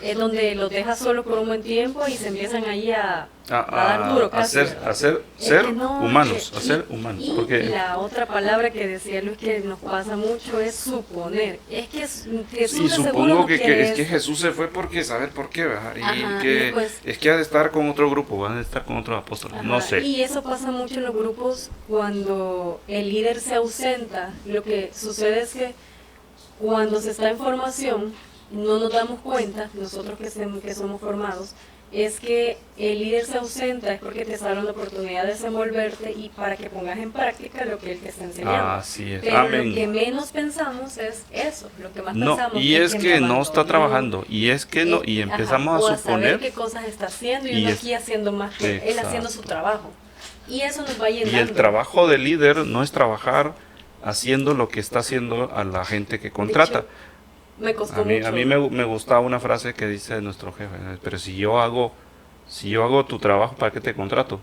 es donde los deja solo por un buen tiempo y se empiezan ahí a dar duro casi. A ser humanos. Y la otra palabra que decía Luis que nos pasa mucho es suponer. Es que Jesús y supongo es que Jesús se fue porque saber por qué, ¿verdad? Es que ha de estar con otro grupo, ha de estar con otros apóstoles, no sé. Y eso pasa mucho en los grupos cuando el líder se ausenta. Lo que sucede es que cuando se está en formación, no nos damos cuenta, nosotros que somos formados, es que el líder se ausenta, es porque te está dando la oportunidad de desenvolverte y para que pongas en práctica lo que él te está enseñando. Así es. Pero Amén. Lo que menos pensamos es eso, lo que más no, pensamos y es que no está trabajando, y es que no, y empezamos a suponer saber qué cosas está haciendo y uno aquí haciendo más que él haciendo su trabajo. Y eso nos va llenando. Y el trabajo del líder no es trabajar haciendo lo que está haciendo a la gente que contrata. Me costó mucho. A mí me gustaba una frase que dice nuestro jefe, pero si yo hago tu trabajo, ¿para qué te contrato?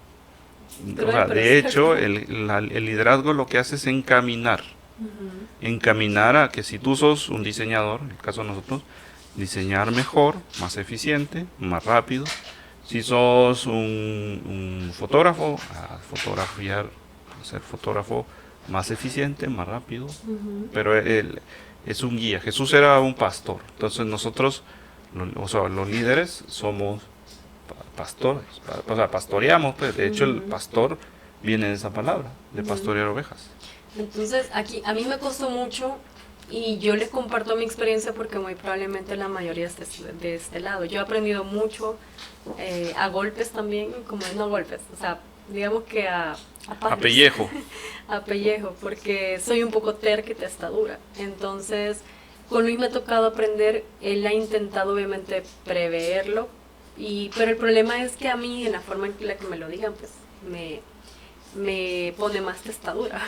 O sea, de hecho, el liderazgo lo que hace es encaminar. Encaminar a que si tú sos un diseñador, en el caso de nosotros, diseñar mejor, más eficiente, más rápido. Si sos un fotógrafo, a ser fotógrafo más eficiente, más rápido. Pero es un guía. Jesús era un pastor. Entonces nosotros, los líderes, somos pastores. O sea, pastoreamos. Pues. De hecho, el pastor viene de esa palabra, de pastorear ovejas. Entonces, aquí a mí me costó mucho y yo les comparto mi experiencia porque muy probablemente la mayoría esté de este lado. Yo he aprendido mucho a golpes también, no a golpes, o sea, digamos que a pellejo. A pellejo, porque soy un poco terca y testadura. Entonces, con Luis me ha tocado aprender, él ha intentado obviamente preverlo, pero el problema es que a mí, en la forma en la que me lo digan, pues me pone más testadura.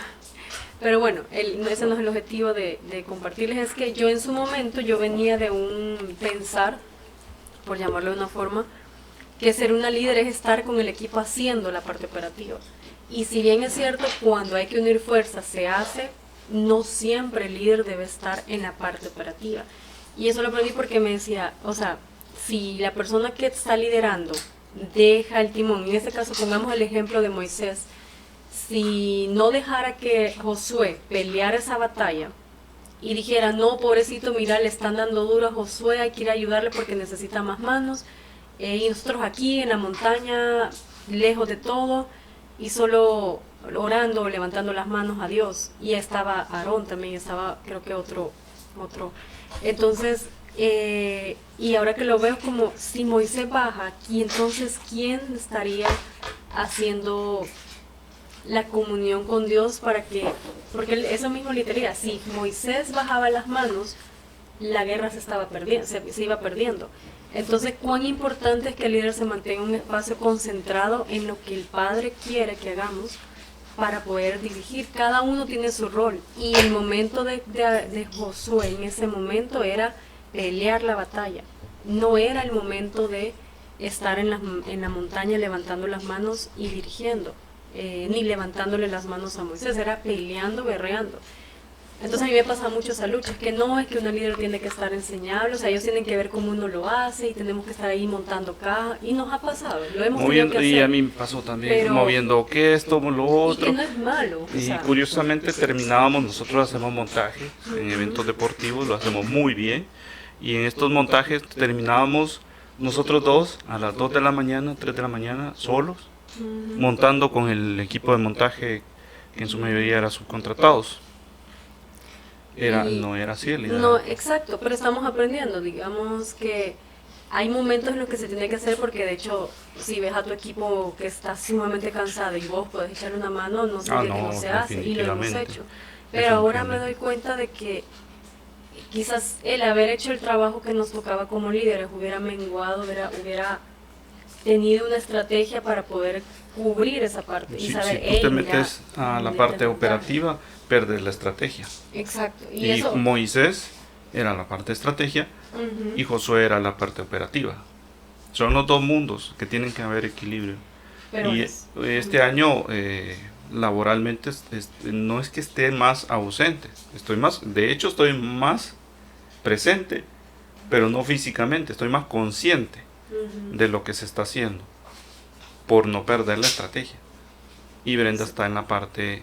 Pero bueno, ese no es el objetivo de compartirles, es que yo en su momento, yo venía de un pensar, por llamarlo de una forma, que ser una líder es estar con el equipo haciendo la parte operativa. Y si bien es cierto, cuando hay que unir fuerzas se hace, no siempre el líder debe estar en la parte operativa. Y eso lo aprendí porque me decía, o sea, si la persona que está liderando deja el timón, en este caso pongamos el ejemplo de Moisés, si no dejara que Josué peleara esa batalla y dijera, no, pobrecito, mira, le están dando duro a Josué, hay que ir a ayudarle porque necesita más manos, y nosotros aquí en la montaña, lejos de todo, y solo orando, levantando las manos a Dios. Y estaba Aarón también, estaba creo que otro. Entonces, Y ahora que lo veo como si Moisés baja, y entonces ¿quién estaría haciendo la comunión con Dios para que, porque eso mismo literal, si Moisés bajaba las manos, la guerra se estaba perdiendo, se iba perdiendo. Entonces, cuán importante es que el líder se mantenga en un espacio concentrado en lo que el Padre quiere que hagamos para poder dirigir. Cada uno tiene su rol, y el momento de Josué en ese momento era pelear la batalla. No era el momento de estar en la montaña levantando las manos y dirigiendo, ni levantándole las manos a Moisés, era peleando, guerreando. Entonces a mí me pasa mucho esa lucha, es que no es que una líder tiene que estar enseñable, o sea, ellos tienen que ver cómo uno lo hace y tenemos que estar ahí montando caja, y nos ha pasado, lo hemos tenido que hacer. Y a mí me pasó también, pero, moviendo que esto, lo otro. Y que no es malo. Y o sea, curiosamente terminábamos, nosotros hacemos montaje en eventos deportivos, lo hacemos muy bien, y en estos montajes terminábamos nosotros dos a las 2 de la mañana, 3 de la mañana, solos, montando con el equipo de montaje que en su mayoría eran subcontratados. No era así el liderazgo. No, exacto, pero estamos aprendiendo, digamos que hay momentos en los que se tiene que hacer, porque de hecho, si ves a tu equipo que está sumamente cansado y vos podés echarle una mano, no sé que no se hace, y lo hemos hecho. Pero ahora me doy cuenta de que quizás el haber hecho el trabajo que nos tocaba como líderes hubiera menguado, hubiera tenido una estrategia para poder cubrir esa parte. Y saber, si tú te metes a la parte operativa, perdes la estrategia. Exacto. Y eso, Moisés era la parte de estrategia, y Josué era la parte operativa. Son los dos mundos que tienen que haber equilibrio. Pero y este año laboralmente no es que esté más ausente, de hecho estoy más presente, pero no físicamente, estoy más consciente de lo que se está haciendo por no perder la estrategia. Y Brenda está en la parte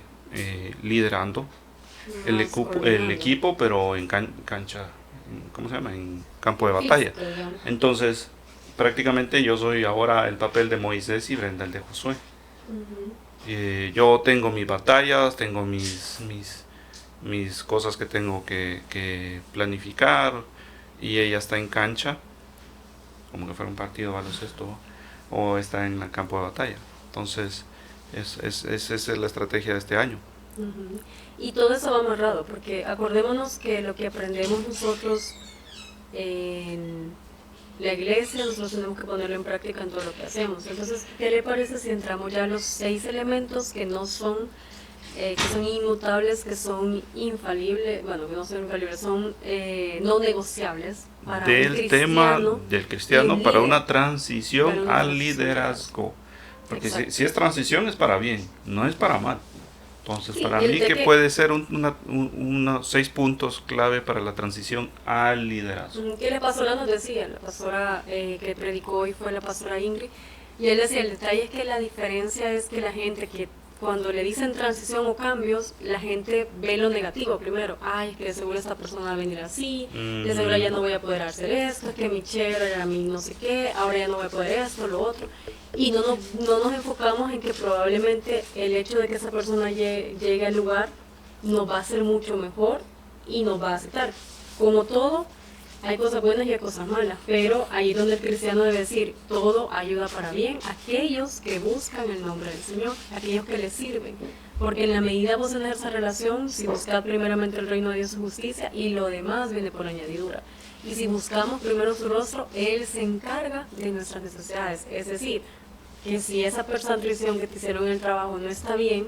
liderando el equipo, pero en cancha, ¿cómo se llama? En campo de batalla. Entonces, prácticamente yo soy ahora el papel de Moisés y Brenda el de Josué. Yo tengo mis batallas, tengo mis cosas que tengo que planificar, y ella está en cancha, como que fuera un partido de baloncesto, o está en el campo de batalla. Entonces, esa es la estrategia de este año. Y todo eso va amarrado, porque acordémonos que lo que aprendemos nosotros en la iglesia, nosotros tenemos que ponerlo en práctica en todo lo que hacemos. Entonces, ¿qué le parece si entramos ya a los 6 elementos que no son, que son inmutables, que son infalibles, bueno, que no son infalibles, son no negociables para del tema del cristiano para una transición al liderazgo? Porque si es transición es para bien, no es para mal. Entonces, para mí que puede ser unos 6 puntos clave para la transición al liderazgo. ¿Qué la pastora nos decía? La pastora que predicó hoy fue la pastora Ingrid, y él decía, el detalle es que la diferencia es que la gente que cuando le dicen transición o cambios, la gente ve lo negativo primero. Ay, es que de seguro esta persona va a venir así, de seguro ya no voy a poder hacer esto, es que mi chévere era mi no sé qué, ahora ya no voy a poder esto, lo otro. Y no nos enfocamos en que probablemente el hecho de que esa persona llegue al lugar nos va a hacer mucho mejor y nos va a aceptar. Como todo, hay cosas buenas y hay cosas malas, pero ahí es donde el cristiano debe decir, todo ayuda para bien, aquellos que buscan el nombre del Señor, aquellos que le sirven. Porque en la medida vos tenés esa relación, si buscas primeramente el reino de Dios y su justicia, y lo demás viene por añadidura. Y si buscamos primero su rostro, Él se encarga de nuestras necesidades. Es decir, que si esa transición que te hicieron en el trabajo no está bien,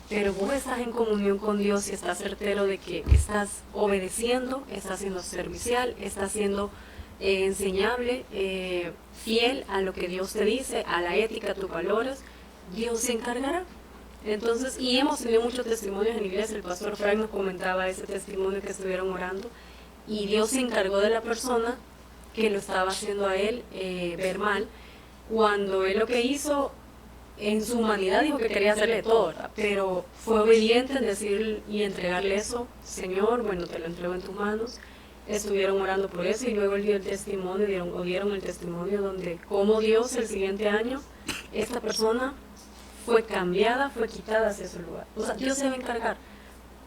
pero vos estás en comunión con Dios y estás certero de que estás obedeciendo, estás siendo servicial, estás siendo enseñable, fiel a lo que Dios te dice, a la ética, a tus valores, Dios se encargará. Entonces, y hemos tenido muchos testimonios en la iglesia, el pastor Frank nos comentaba ese testimonio que estuvieron orando, y Dios se encargó de la persona que lo estaba haciendo a él ver mal, cuando él lo que hizo en su humanidad dijo que quería hacerle todo, ¿verdad? Pero fue obediente en decir y entregarle eso, Señor, bueno, te lo entrego en tus manos. Estuvieron orando por eso, y luego él dio el testimonio, dieron el testimonio donde como Dios el siguiente año, esta persona fue cambiada, fue quitada hacia su lugar. O sea, Dios se va a encargar,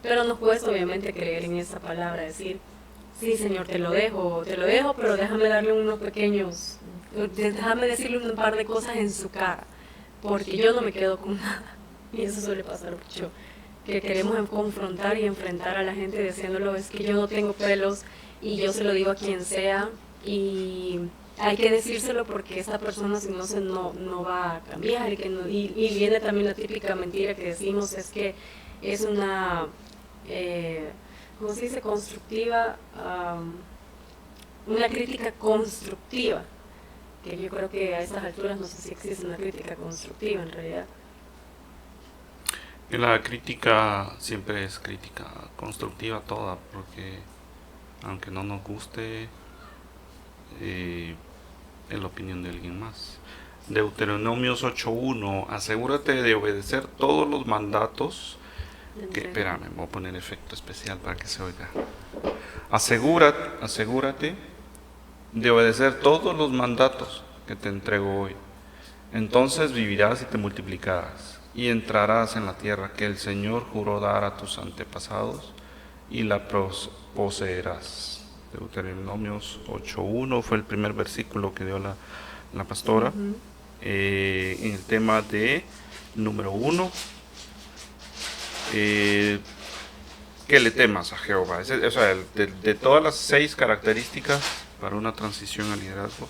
pero nos cuesta obviamente creer en esa palabra, decir, sí, Señor, te lo dejo, pero déjame darle unos pequeños, déjame decirle un par de cosas en su cara, porque yo no me quedo con nada. Y eso suele pasar mucho, que queremos confrontar y enfrentar a la gente diciéndolo, es que yo no tengo pelos y yo se lo digo a quien sea y hay que decírselo porque esta persona si no va a cambiar y viene también la típica mentira que decimos, es que es una, ¿cómo se dice? Constructiva, una crítica constructiva, que yo creo que a estas alturas no sé si existe una crítica constructiva en realidad. Y la crítica siempre es crítica constructiva toda, porque aunque no nos guste, es la opinión de alguien más. Deuteronomios 8.1, asegúrate de obedecer todos los mandatos. Espérame, voy a poner efecto especial para que se oiga. Asegúrate de obedecer todos los mandatos que te entrego hoy. Entonces vivirás y te multiplicarás y entrarás en la tierra que el Señor juró dar a tus antepasados y la poseerás. Deuteronomios 8.1 fue el primer versículo que dio la pastora. En el tema de número 1, que le temas a Jehová. O sea, de todas las 6 características para una transición al liderazgo,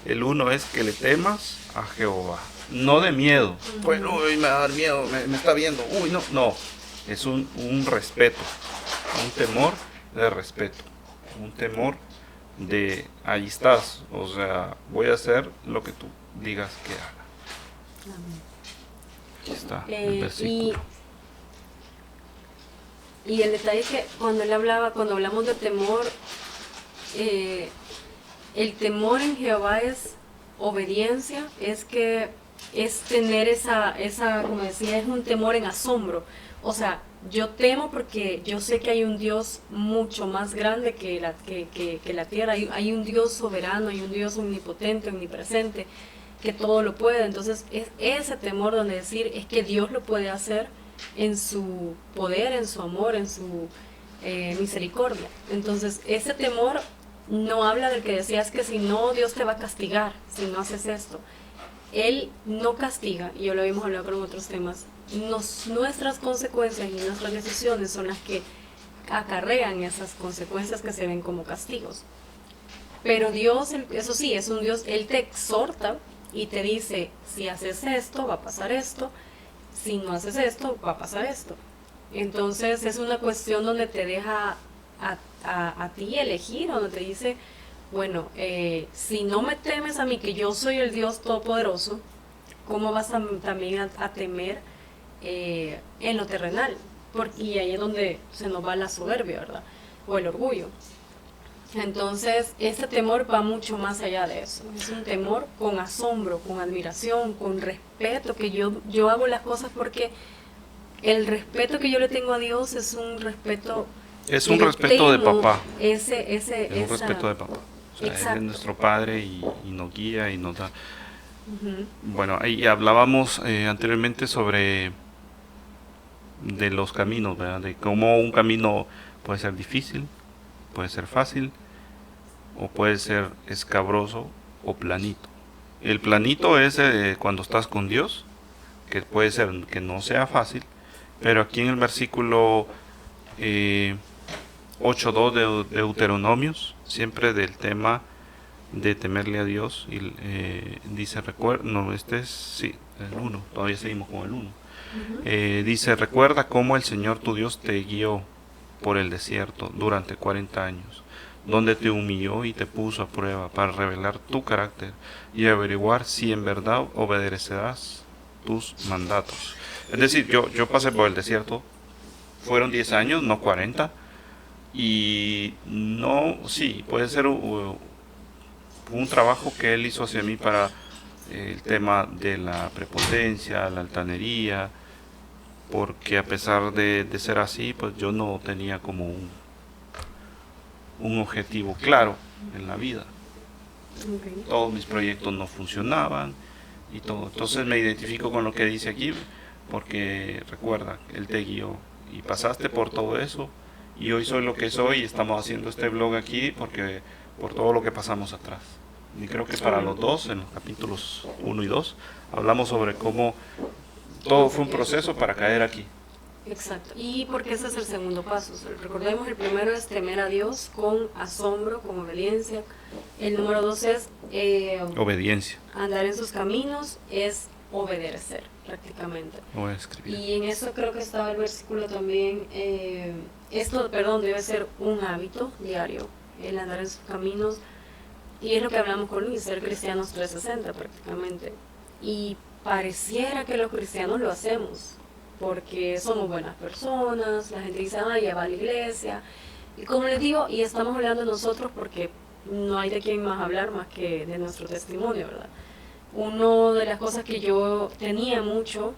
el 1 es que le temas a Jehová, no de miedo. Bueno, uy, me va a dar miedo, me está viendo, uy, no, es un respeto, un temor de respeto, un temor de ahí estás, o sea, voy a hacer lo que tú digas que haga. Aquí está el versículo. Y el detalle es que cuando hablamos de temor, el temor en Jehová es obediencia, es tener esa, como decía, es un temor en asombro. O sea, yo temo porque yo sé que hay un Dios mucho más grande que la tierra, hay un Dios soberano, hay un Dios omnipotente, omnipresente, que todo lo puede. Entonces es ese temor donde decir es que Dios lo puede hacer en su poder, en su amor, en su misericordia. Entonces ese temor no habla del que decías que si no Dios te va a castigar si no haces esto. Él no castiga, y yo lo habíamos hablado con otros temas. Nuestras consecuencias y nuestras decisiones son las que acarrean esas consecuencias que se ven como castigos. Pero Dios, eso sí, es un Dios, Él te exhorta y te dice, si haces esto, va a pasar esto, si no haces esto, va a pasar esto. Entonces es una cuestión donde te deja a ti elegir, donde te dice, bueno, si no me temes a mí, que yo soy el Dios Todopoderoso, ¿cómo vas también a temer en lo terrenal? Y ahí es donde se nos va la soberbia, ¿verdad? O el orgullo. Entonces, este temor va mucho más allá de eso. Es un temor con asombro, con admiración, con respeto, que yo hago las cosas porque el respeto que yo le tengo a Dios es un respeto... Es un respeto de papá. Es un respeto de papá. O sea, Él es nuestro Padre y nos guía y nos da... Bueno, ahí hablábamos anteriormente sobre de los caminos, ¿verdad? De cómo un camino puede ser difícil, puede ser fácil, o puede ser escabroso o planito. El planito es cuando estás con Dios, que puede ser que no sea fácil, pero aquí en el versículo 8.2 de Deuteronomios, siempre del tema de temerle a Dios, y dice, recuerda, no, este es, sí, el 1, todavía seguimos con el 1. Dice, recuerda cómo el Señor tu Dios te guió por el desierto durante 40 años, donde te humilló y te puso a prueba para revelar tu carácter y averiguar si en verdad obedecerás tus mandatos. Es decir, yo pasé por el desierto, fueron 10 años, no 40, y no, sí, puede ser un trabajo que Él hizo hacia mí para el tema de la prepotencia, la altanería, porque a pesar de ser así, pues yo no tenía como un objetivo claro en la vida. Todos mis proyectos no funcionaban y todo. Entonces me identifico con lo que dice aquí, porque recuerda, Él te guió y pasaste por todo eso y hoy soy lo que soy y estamos haciendo este blog aquí porque por todo lo que pasamos atrás. Y creo que para los dos, en los capítulos 1 y 2, hablamos sobre cómo todo fue un proceso para caer aquí. Exacto, y porque ese es el segundo paso. O sea, recordemos, el primero es temer a Dios con asombro, con obediencia. El número 2 es Obediencia. andar en sus caminos, es obedecer prácticamente. Voy a escribir. Y en eso creo que estaba el versículo también. Esto, perdón, debe ser un hábito diario, el andar en sus caminos. Y es lo que hablamos con Luis, ser cristianos 360 prácticamente. Y pareciera que los cristianos lo hacemos, porque somos buenas personas, la gente dice, ya va a la iglesia. Y como les digo, y estamos hablando de nosotros porque no hay de quién más hablar más que de nuestro testimonio, ¿verdad? Una de las cosas que yo tenía mucho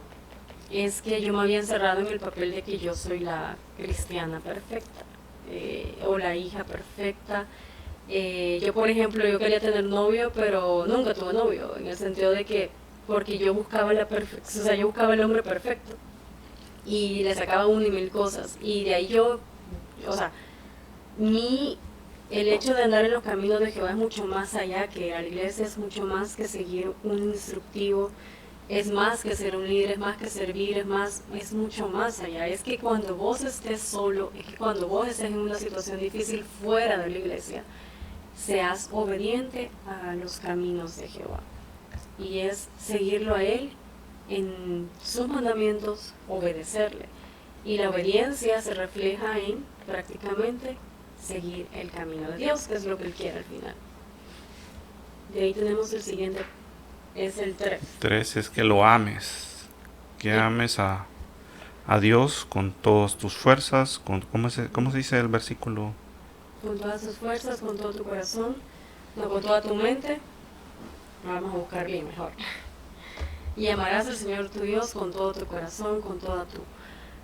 es que yo me había encerrado en el papel de que yo soy la cristiana perfecta, o la hija perfecta. Yo, por ejemplo, yo quería tener novio, pero nunca tuve novio, en el sentido de que, porque yo buscaba la perfección, o sea, yo buscaba el hombre perfecto, y le sacaba una y mil cosas, y de ahí yo, o sea, el hecho de andar en los caminos de Jehová es mucho más allá que ir a la iglesia, es mucho más que seguir un instructivo, es más que ser un líder, es más que servir, es mucho más allá. Es que cuando vos estés solo, es que cuando vos estés en una situación difícil fuera de la iglesia, seas obediente a los caminos de Jehová. Y es seguirlo a Él en sus mandamientos, obedecerle. Y la obediencia se refleja en prácticamente seguir el camino de Dios, que es lo que Él quiere al final. De ahí tenemos el siguiente, es el 3. 3 es que lo ames, que ames a Dios con todas tus fuerzas, ¿cómo se dice el versículo? Con todas tus fuerzas, con todo tu corazón, no con toda tu mente. Vamos a buscar bien mejor. Y amarás al Señor tu Dios con todo tu corazón, con toda tu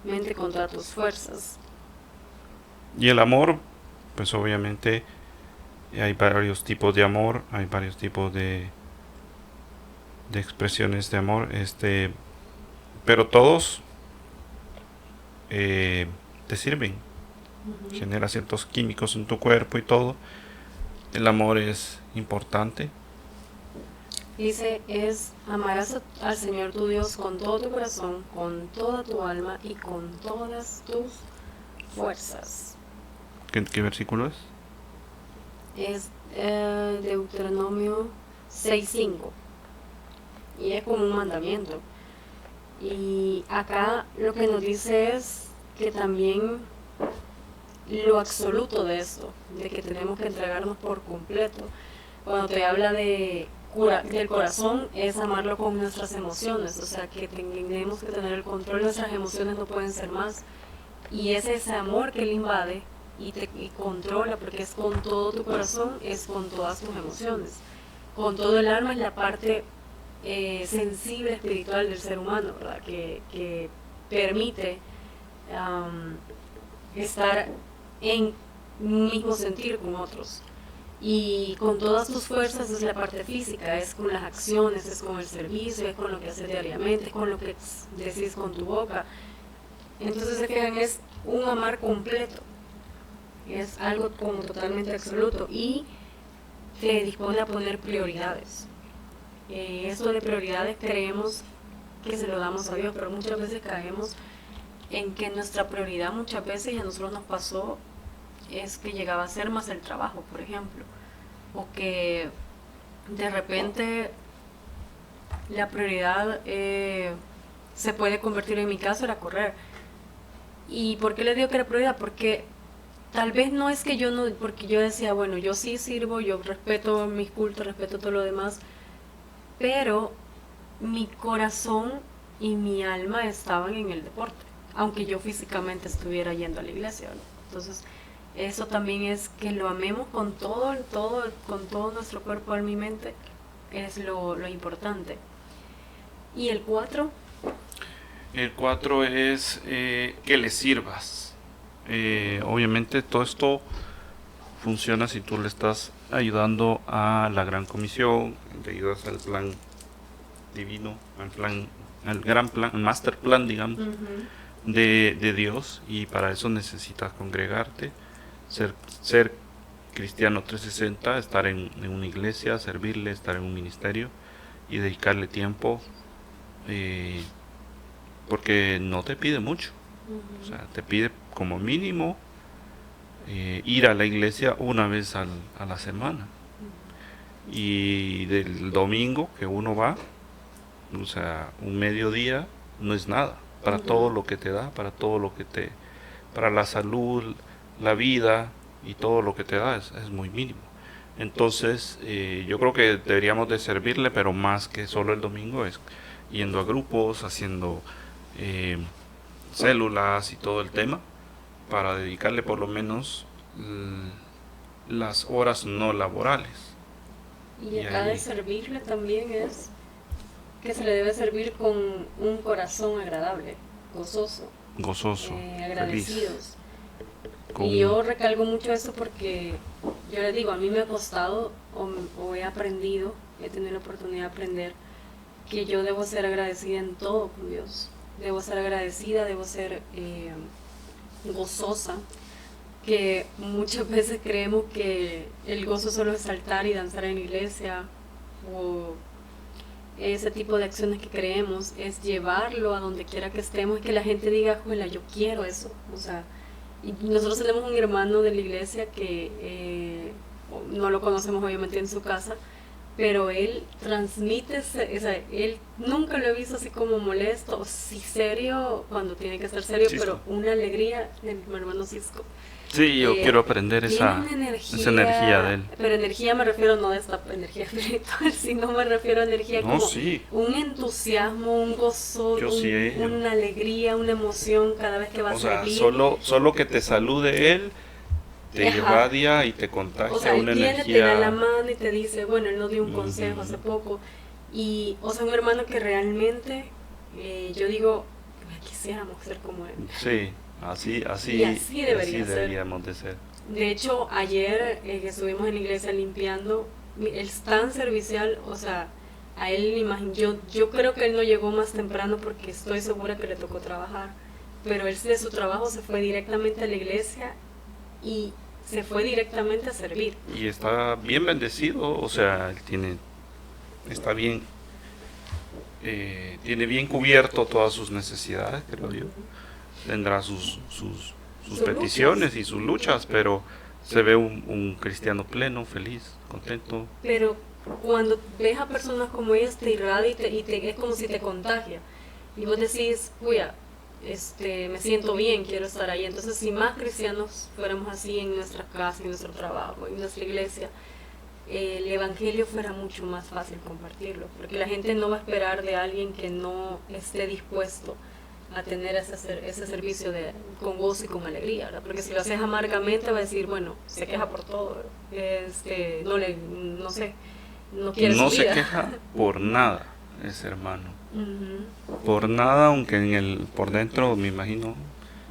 mente, con todas tus fuerzas. Y el amor, pues obviamente hay varios tipos de amor, hay varios tipos de expresiones de amor, pero todos te sirven. Genera ciertos químicos en tu cuerpo y todo. El amor es importante. Dice, amarás al Señor tu Dios con todo tu corazón, con toda tu alma y con todas tus fuerzas. ¿Qué versículo es? Es Deuteronomio 6:5. Y es como un mandamiento. Y acá lo que nos dice es que también lo absoluto de esto, de que tenemos que entregarnos por completo. Cuando te habla del corazón, es amarlo con nuestras emociones, o sea, que tenemos que tener el control, nuestras emociones no pueden ser más. Y es ese amor que Él invade y controla, porque es con todo tu corazón, es con todas tus emociones. Con todo el alma es la parte sensible, espiritual del ser humano, ¿verdad? Que permite estar en un mismo sentir con otros. Y con todas tus fuerzas es la parte física, es con las acciones, es con el servicio, es con lo que haces diariamente, es con lo que decís con tu boca. Entonces se fijan, es un amar completo, es algo como totalmente absoluto y te dispone a poner prioridades. Esto de prioridades creemos que se lo damos a Dios, pero muchas veces caemos en que nuestra prioridad muchas veces, y a nosotros nos pasó, es que llegaba a ser más el trabajo, por ejemplo, o que de repente la prioridad se puede convertir, en mi caso era correr. ¿Y por qué les digo que era prioridad? Porque tal vez no es que yo no, porque yo decía, bueno, yo sí sirvo, yo respeto mis cultos, respeto todo lo demás, pero mi corazón y mi alma estaban en el deporte, aunque yo físicamente estuviera yendo a la iglesia, ¿no? Entonces eso también es que lo amemos con todo nuestro cuerpo, alma y mente, es lo importante. ¿Y el 4? El 4 es que le sirvas. Obviamente todo esto funciona si tú le estás ayudando a la gran comisión, le ayudas al plan divino, al gran plan, al master plan, digamos. de Dios, y para eso necesitas congregarte, ser cristiano 360, estar en una iglesia, servirle, estar en un ministerio y dedicarle tiempo, porque no te pide mucho. O sea, te pide como mínimo ir a la iglesia una vez a la semana, y del domingo que uno va, o sea, un mediodía no es nada para todo lo que te da, para todo lo que para la salud, la vida y todo lo que te da es muy mínimo. Entonces, yo creo que deberíamos de servirle, pero más que solo el domingo, es yendo a grupos, haciendo células y todo el tema, para dedicarle por lo menos las horas no laborales. Y acá de servirle también es que se le debe servir con un corazón agradable, gozoso, agradecidos. Feliz. Y yo recalco mucho eso porque yo les digo, a mí me ha costado o he aprendido, he tenido la oportunidad de aprender que yo debo ser agradecida en todo con Dios. Debo ser agradecida, debo ser gozosa, que muchas veces creemos que el gozo solo es saltar y danzar en la iglesia, o ese tipo de acciones que creemos, es llevarlo a donde quiera que estemos y que la gente diga, juela, yo quiero eso. O sea, y nosotros tenemos un hermano de la iglesia que no lo conocemos obviamente en su casa, pero él transmite, o sea, él nunca lo he visto así como molesto, sí serio cuando tiene que ser serio, Cisco. Pero una alegría de mi hermano Cisco. Sí, yo quiero aprender esa energía de él. Pero energía me refiero no de esta energía espiritual, sino me refiero a energía como un entusiasmo, un gozo, una alegría, una emoción cada vez que va a servir. Solo que te salude él, te irradia y te contagia, o sea, una energía. Te da la mano y te dice, bueno, él nos dio un consejo hace poco. Y, o sea, un hermano que realmente, yo digo, quisiéramos ser como él. Sí. Así deberíamos de ser. De hecho, ayer que estuvimos en la iglesia limpiando, él es tan servicial, o sea, a él yo creo que él no llegó más temprano porque estoy segura que le tocó trabajar, pero él de su trabajo se fue directamente a la iglesia y se fue directamente a servir. Y está bien bendecido, o sea, él está bien, tiene bien cubierto todas sus necesidades, creo yo. Tendrá sus peticiones y sus luchas, pero se ve un cristiano pleno, feliz, contento. Pero cuando ves a personas como ellas te irradia y es como si te contagia. Y vos decís, cuya, me siento bien, quiero estar ahí. Entonces, si más cristianos fuéramos así en nuestras casas, en nuestro trabajo, en nuestra iglesia, el evangelio fuera mucho más fácil compartirlo, porque la gente no va a esperar de alguien que no esté dispuesto a tener ese servicio con gozo y con alegría, ¿verdad? Porque si lo haces amargamente va a decir, bueno, se queja por todo, no quiere su vida. No se queja por nada ese hermano, por nada, aunque por dentro, me imagino,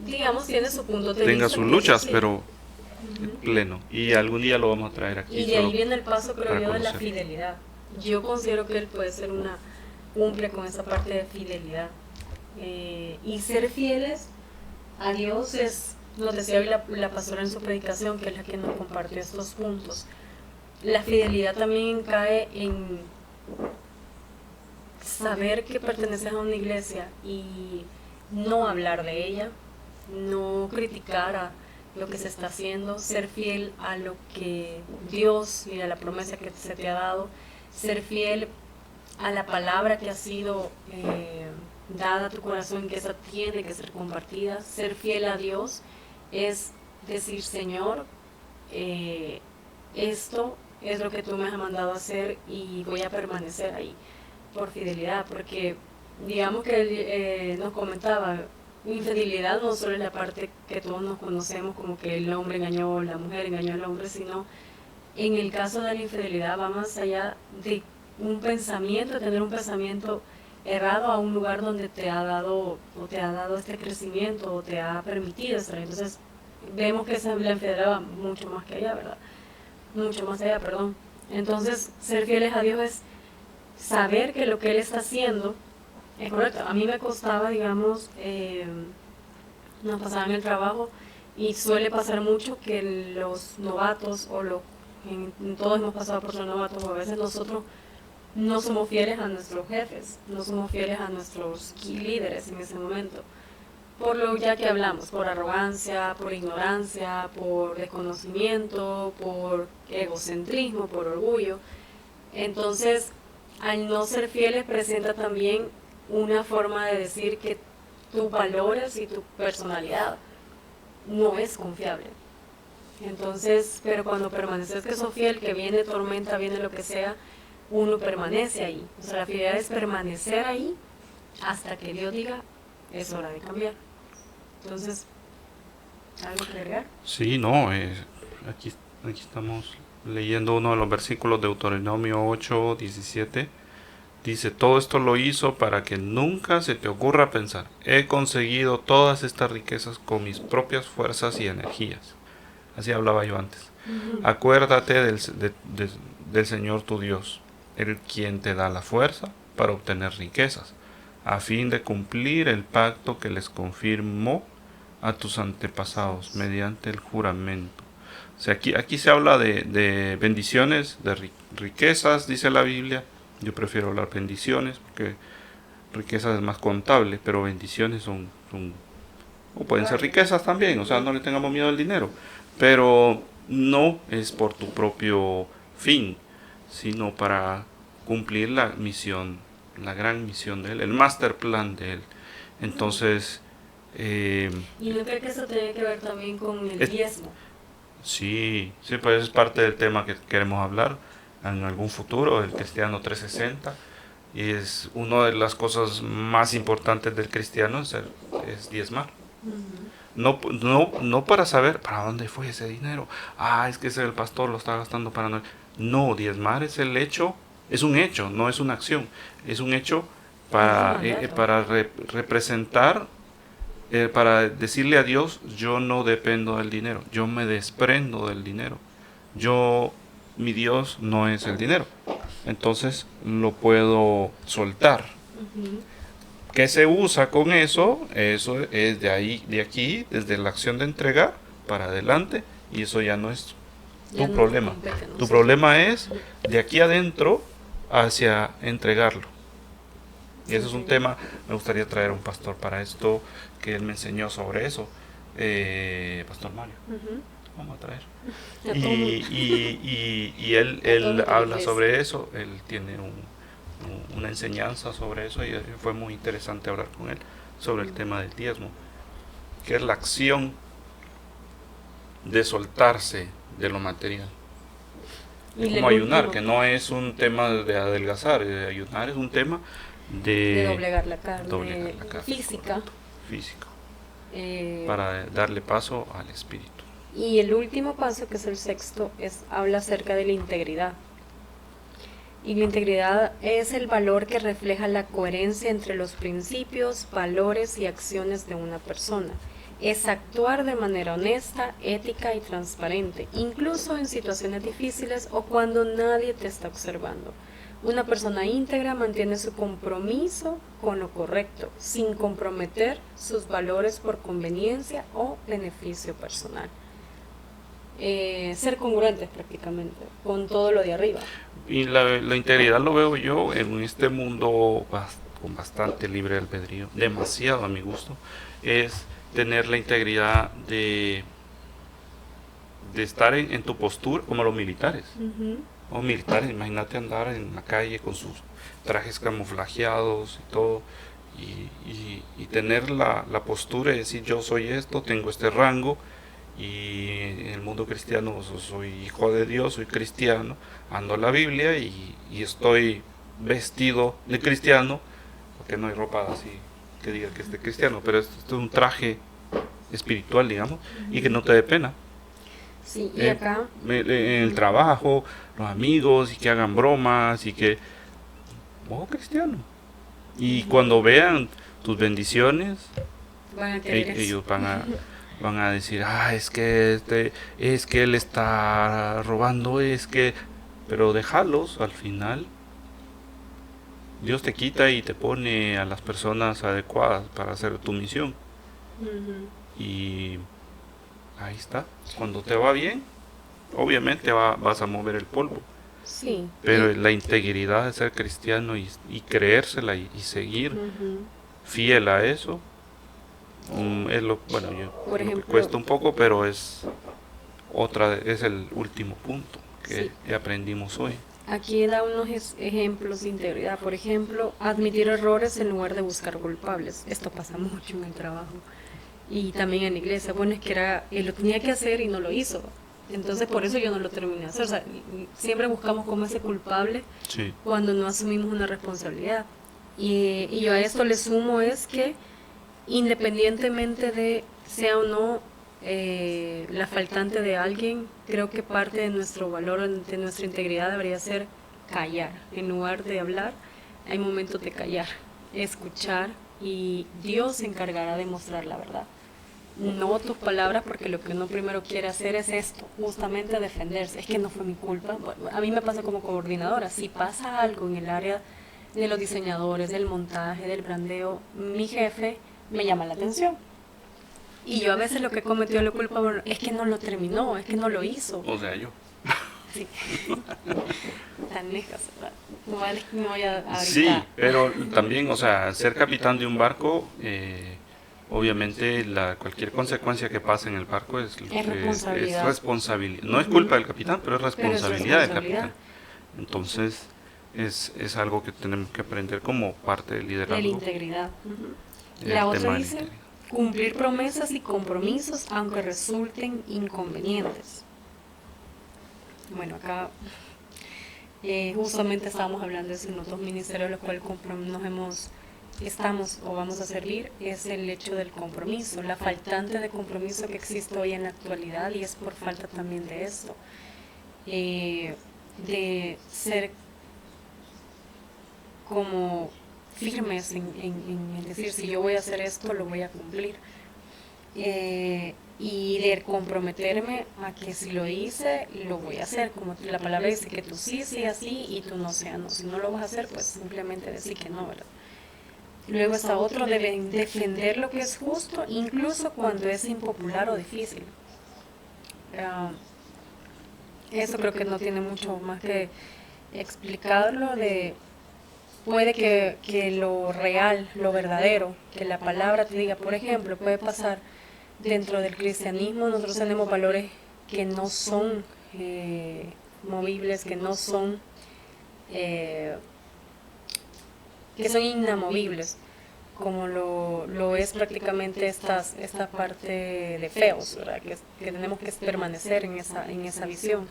digamos, tiene su punto de tenga vista, sus luchas, sí. Pero pleno, y algún día lo vamos a traer aquí. Y de ahí viene el paso, creo yo, de la fidelidad. Yo considero que él puede ser cumple con esa parte de fidelidad. Y ser fieles a Dios nos decía hoy la pastora en su predicación, que es la que nos compartió estos puntos. La fidelidad también cae en saber que perteneces a una iglesia y no hablar de ella, no criticar a lo que se está haciendo, ser fiel a lo que Dios y a la promesa que se te ha dado, ser fiel a la palabra que ha sido dada a tu corazón, que esa tiene que ser compartida. Ser fiel a Dios es decir, Señor, esto es lo que tú me has mandado a hacer y voy a permanecer ahí por fidelidad, porque digamos que él nos comentaba, infidelidad no solo es la parte que todos nos conocemos, como que el hombre engañó, la mujer engañó al hombre, sino en el caso de la infidelidad va más allá de un pensamiento, tener un pensamiento errado a un lugar donde te ha dado este crecimiento o te ha permitido estar. Entonces vemos que la infidelidad va mucho más que allá, ¿verdad? Mucho más allá, perdón. Entonces ser fieles a Dios es saber que lo que Él está haciendo es correcto. A mí me costaba, digamos, nos pasaba en el trabajo, y suele pasar mucho que los novatos, todos hemos pasado por ser novatos, o a veces nosotros no somos fieles a nuestros jefes, no somos fieles a nuestros key líderes en ese momento. Por lo ya que hablamos, por arrogancia, por ignorancia, por desconocimiento, por egocentrismo, por orgullo. Entonces, al no ser fieles presenta también una forma de decir que tus valores y tu personalidad no es confiable. Entonces, pero cuando permaneces que sos fiel, que viene tormenta, viene lo que sea, uno permanece ahí. O sea, la fidelidad es permanecer ahí hasta que Dios diga, es hora de cambiar. Entonces, ¿algo que agregar? Sí, no, aquí estamos leyendo uno de los versículos de Deuteronomio 8:17. Dice, todo esto lo hizo para que nunca se te ocurra pensar, he conseguido todas estas riquezas con mis propias fuerzas y energías. Así hablaba yo antes. Acuérdate del Señor tu Dios, el quien te da la fuerza para obtener riquezas, a fin de cumplir el pacto que les confirmó a tus antepasados mediante el juramento. O sea, aquí se habla de bendiciones, de riquezas, dice la Biblia. Yo prefiero hablar bendiciones porque riquezas es más contable, pero bendiciones son o pueden ser riquezas también, o sea, no le tengamos miedo al dinero, pero no es por tu propio fin, sino para cumplir la misión, la gran misión de Él, el master plan de Él. Entonces, ¿y no creo que eso tiene que ver también con el diezmo? Sí, pues es parte del tema que queremos hablar en algún futuro, el cristiano 360, y es una de las cosas más importantes del cristiano, es diezmar. No para saber para dónde fue ese dinero. Es que el pastor lo está gastando para no. No, diezmar es el hecho, es un hecho, no es una acción, es un hecho para representar, para decirle a Dios, yo no dependo del dinero, yo me desprendo del dinero. Mi Dios no es el dinero, entonces lo puedo soltar. ¿Qué se usa con eso? Eso es de aquí, desde la acción de entregar para adelante, y eso ya no es tu problema. Tu problema es de aquí adentro hacia entregarlo. Y eso es un tema, me gustaría traer a un pastor para esto, que él me enseñó sobre eso, Pastor Mario. Vamos a traer. Y él habla sobre eso, él tiene una enseñanza sobre eso, y fue muy interesante hablar con él sobre el tema del diezmo, que es la acción de soltarse de lo material. Es como ayunar, que no es un tema de adelgazar, ayunar es un tema de doblegar la carne, física. Físico. Para darle paso al espíritu. Y el último paso, que es el sexto, habla acerca de la integridad. Y la integridad es el valor que refleja la coherencia entre los principios, valores y acciones de una persona. Es actuar de manera honesta, ética y transparente, incluso en situaciones difíciles o cuando nadie te está observando. Una persona íntegra mantiene su compromiso con lo correcto, sin comprometer sus valores por conveniencia o beneficio personal. Ser congruentes prácticamente con todo lo de arriba. Y la integridad lo veo yo en este mundo con bastante libre albedrío, demasiado a mi gusto, es tener la integridad de estar en tu postura, como los militares. Los militares, imagínate andar en la calle con sus trajes camuflajeados y todo, y tener la postura de decir, yo soy esto, tengo este rango, y en el mundo cristiano soy hijo de Dios, soy cristiano, ando la Biblia y estoy vestido de cristiano, porque no hay ropa así que diga que es de cristiano, pero esto es un traje espiritual, digamos, y que no te dé pena. Sí, y acá en el trabajo, los amigos, y que hagan bromas, y que cristiano, y cuando vean tus bendiciones, ellos van a decir, es que él está robando, pero déjalos. Al final Dios te quita y te pone a las personas adecuadas para hacer tu misión. y ahí está. Cuando te va bien, obviamente vas a mover el polvo. Sí. Pero la integridad de ser cristiano y creérsela y seguir Ujú. fiel a eso, es bueno, Por lo que ejemplo, cuesta un poco, pero es el último punto sí. que aprendimos hoy. Aquí da unos ejemplos de integridad. Por ejemplo, admitir errores en lugar de buscar culpables. Esto pasa mucho en el trabajo y también en la iglesia. Bueno, es que él lo tenía que hacer y no lo hizo. Entonces por eso yo no lo terminé de hacer. O sea, siempre buscamos como ese culpable Sí, cuando no asumimos una responsabilidad. Y yo a esto le sumo es que independientemente de sea o no la faltante de alguien, creo que parte de nuestro valor, de nuestra integridad debería ser callar. En lugar de hablar, hay momentos de callar, escuchar, y Dios se encargará de mostrar la verdad. No tus palabras, porque lo que uno primero quiere hacer es esto, justamente defenderse. Es que no fue mi culpa. Bueno, a mí me pasa como coordinadora. Si pasa algo en el área de los diseñadores, del montaje, del brandeo, mi jefe me llama la atención. Y yo a veces lo que cometió la culpa, bueno, es que no lo terminó, es que no lo hizo. o sea, yo. Sí. Tan lejas, ¿verdad? No voy a ahorita. Sí, pero también, o sea, ser capitán de un barco, obviamente cualquier consecuencia que pase en el barco es responsabilidad. No es culpa del capitán, pero es responsabilidad del capitán. Entonces, es algo que tenemos que aprender como parte del liderazgo. De la integridad. El La otra tema de dice, la integridad. cumplir promesas y compromisos aunque resulten inconvenientes. Bueno, acá justamente estábamos hablando de los dos ministerios los cuales estamos o vamos a servir, es el hecho del compromiso, la faltante de compromiso que existe hoy en la actualidad, y es por falta también de esto, de ser como firmes en decir, si yo voy a hacer esto, lo voy a cumplir. Y de comprometerme a que si lo hice, lo voy a hacer. Como la palabra dice, que tú sí, sí, así, y tú no sea no. Si no lo vas a hacer, pues simplemente decir que no, ¿verdad? Luego está otro, de defender lo que es justo, incluso cuando es impopular o difícil. Eso creo que no tiene mucho más que explicarlo. Puede que lo real, lo verdadero, que la palabra te diga, por ejemplo, puede pasar dentro del cristianismo. Nosotros tenemos valores que no son movibles, que no son que son inamovibles, como lo es prácticamente esta parte de feos, ¿verdad? Que tenemos que permanecer en esa visión.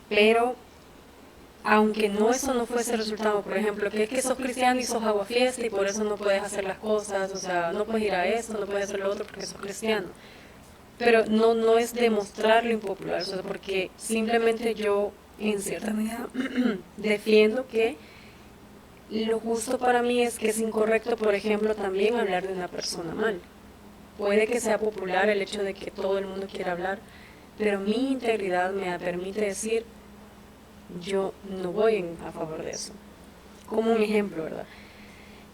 Pero aunque eso no fuese el resultado, por ejemplo, que es que sos cristiano y sos aguafiesta y por eso no puedes hacer las cosas, o sea, no puedes ir a esto, no puedes hacer lo otro porque sos cristiano. Pero no es demostrar lo impopular, o sea, porque simplemente yo, en cierta medida, defiendo que lo justo para mí es que es incorrecto, por ejemplo, también hablar de una persona mal. Puede que sea popular el hecho de que todo el mundo quiera hablar, pero mi integridad me permite decir, yo no voy a favor de eso. Como un ejemplo, ¿verdad?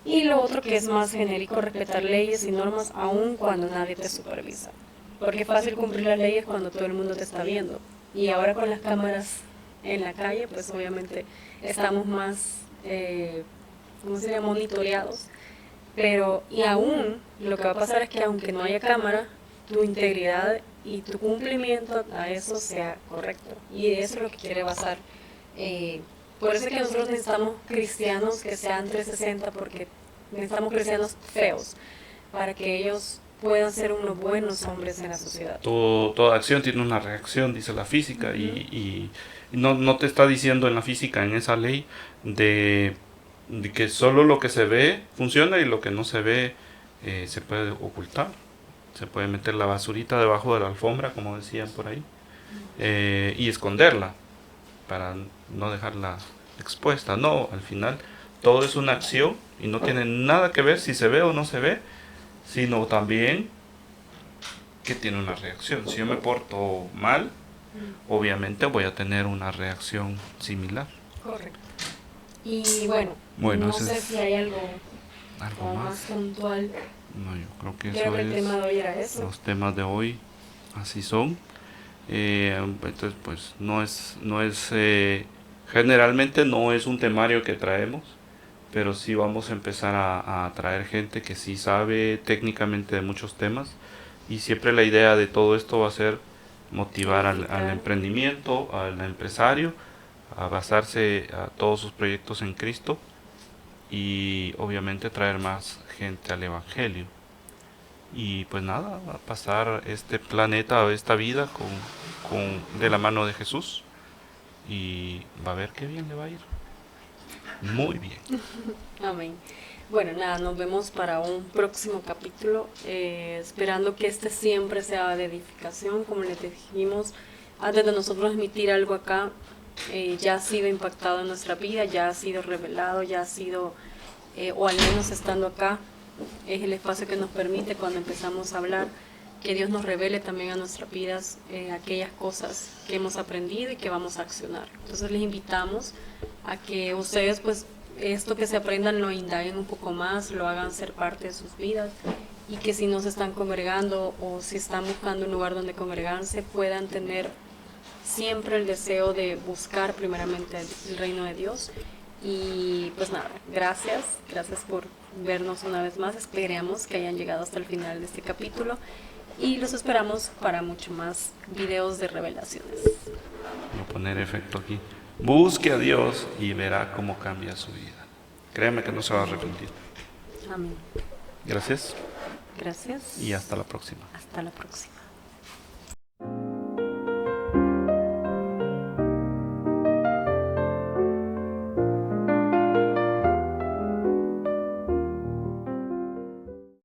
Y lo otro, que es más genérico, respetar leyes y normas aun cuando nadie te supervisa. Porque es fácil cumplir las leyes cuando todo el mundo te está viendo. Y ahora con las cámaras en la calle, pues obviamente estamos más, ¿cómo sería?, monitoreados. Pero, y aún, lo que va a pasar es que aunque no haya cámara, tu integridad y tu cumplimiento a eso sea correcto. Y eso es lo que quiere basar. Por eso es que nosotros necesitamos cristianos que sean 360, porque necesitamos cristianos feos, para que ellos puedan ser unos buenos hombres en la sociedad. Toda acción tiene una reacción, dice la física, y no te está diciendo en la física, en esa ley, de que solo lo que se ve funciona y lo que no se ve se puede ocultar. Se puede meter la basurita debajo de la alfombra, como decían por ahí, y esconderla para no dejarla expuesta. No, al final todo es una acción y no tiene nada que ver si se ve o no se ve, sino también que tiene una reacción. Si yo me porto mal, obviamente voy a tener una reacción similar. Correcto. Y bueno, no sé si hay algo más puntual No, yo creo que Creo eso que el es. tema de hoy era eso. Los temas de hoy así son. Entonces, pues generalmente no es un temario que traemos, pero sí vamos a empezar a traer gente que sí sabe técnicamente de muchos temas, y siempre la idea de todo esto va a ser motivar al emprendimiento, al empresario, a basarse a todos sus proyectos en Cristo, y obviamente traer más gente al Evangelio. Y pues nada, a pasar este planeta o esta vida de la mano de Jesús, y va a ver qué bien le va a ir. Muy bien. Amén. Bueno, nada, nos vemos para un próximo capítulo, esperando que este siempre sea de edificación. Como les dijimos, antes de nosotros emitir algo acá, ya ha sido impactado en nuestra vida, ya ha sido revelado, ya ha sido, o al menos estando acá, es el espacio que nos permite cuando empezamos a hablar, que Dios nos revele también a nuestras vidas aquellas cosas que hemos aprendido y que vamos a accionar. Entonces les invitamos a que ustedes, pues, esto que se aprendan lo indaguen un poco más, lo hagan ser parte de sus vidas, y que si no se están congregando o si están buscando un lugar donde congregarse, puedan tener siempre el deseo de buscar primeramente el reino de Dios. Y pues nada, gracias por vernos una vez más. Esperamos que hayan llegado hasta el final de este capítulo y los esperamos para mucho más videos de revelaciones. Voy a poner efecto aquí. Busque a Dios y verá cómo cambia su vida. Créame que no se va a arrepentir. Amén. Gracias Gracias. y hasta la próxima. Hasta la próxima.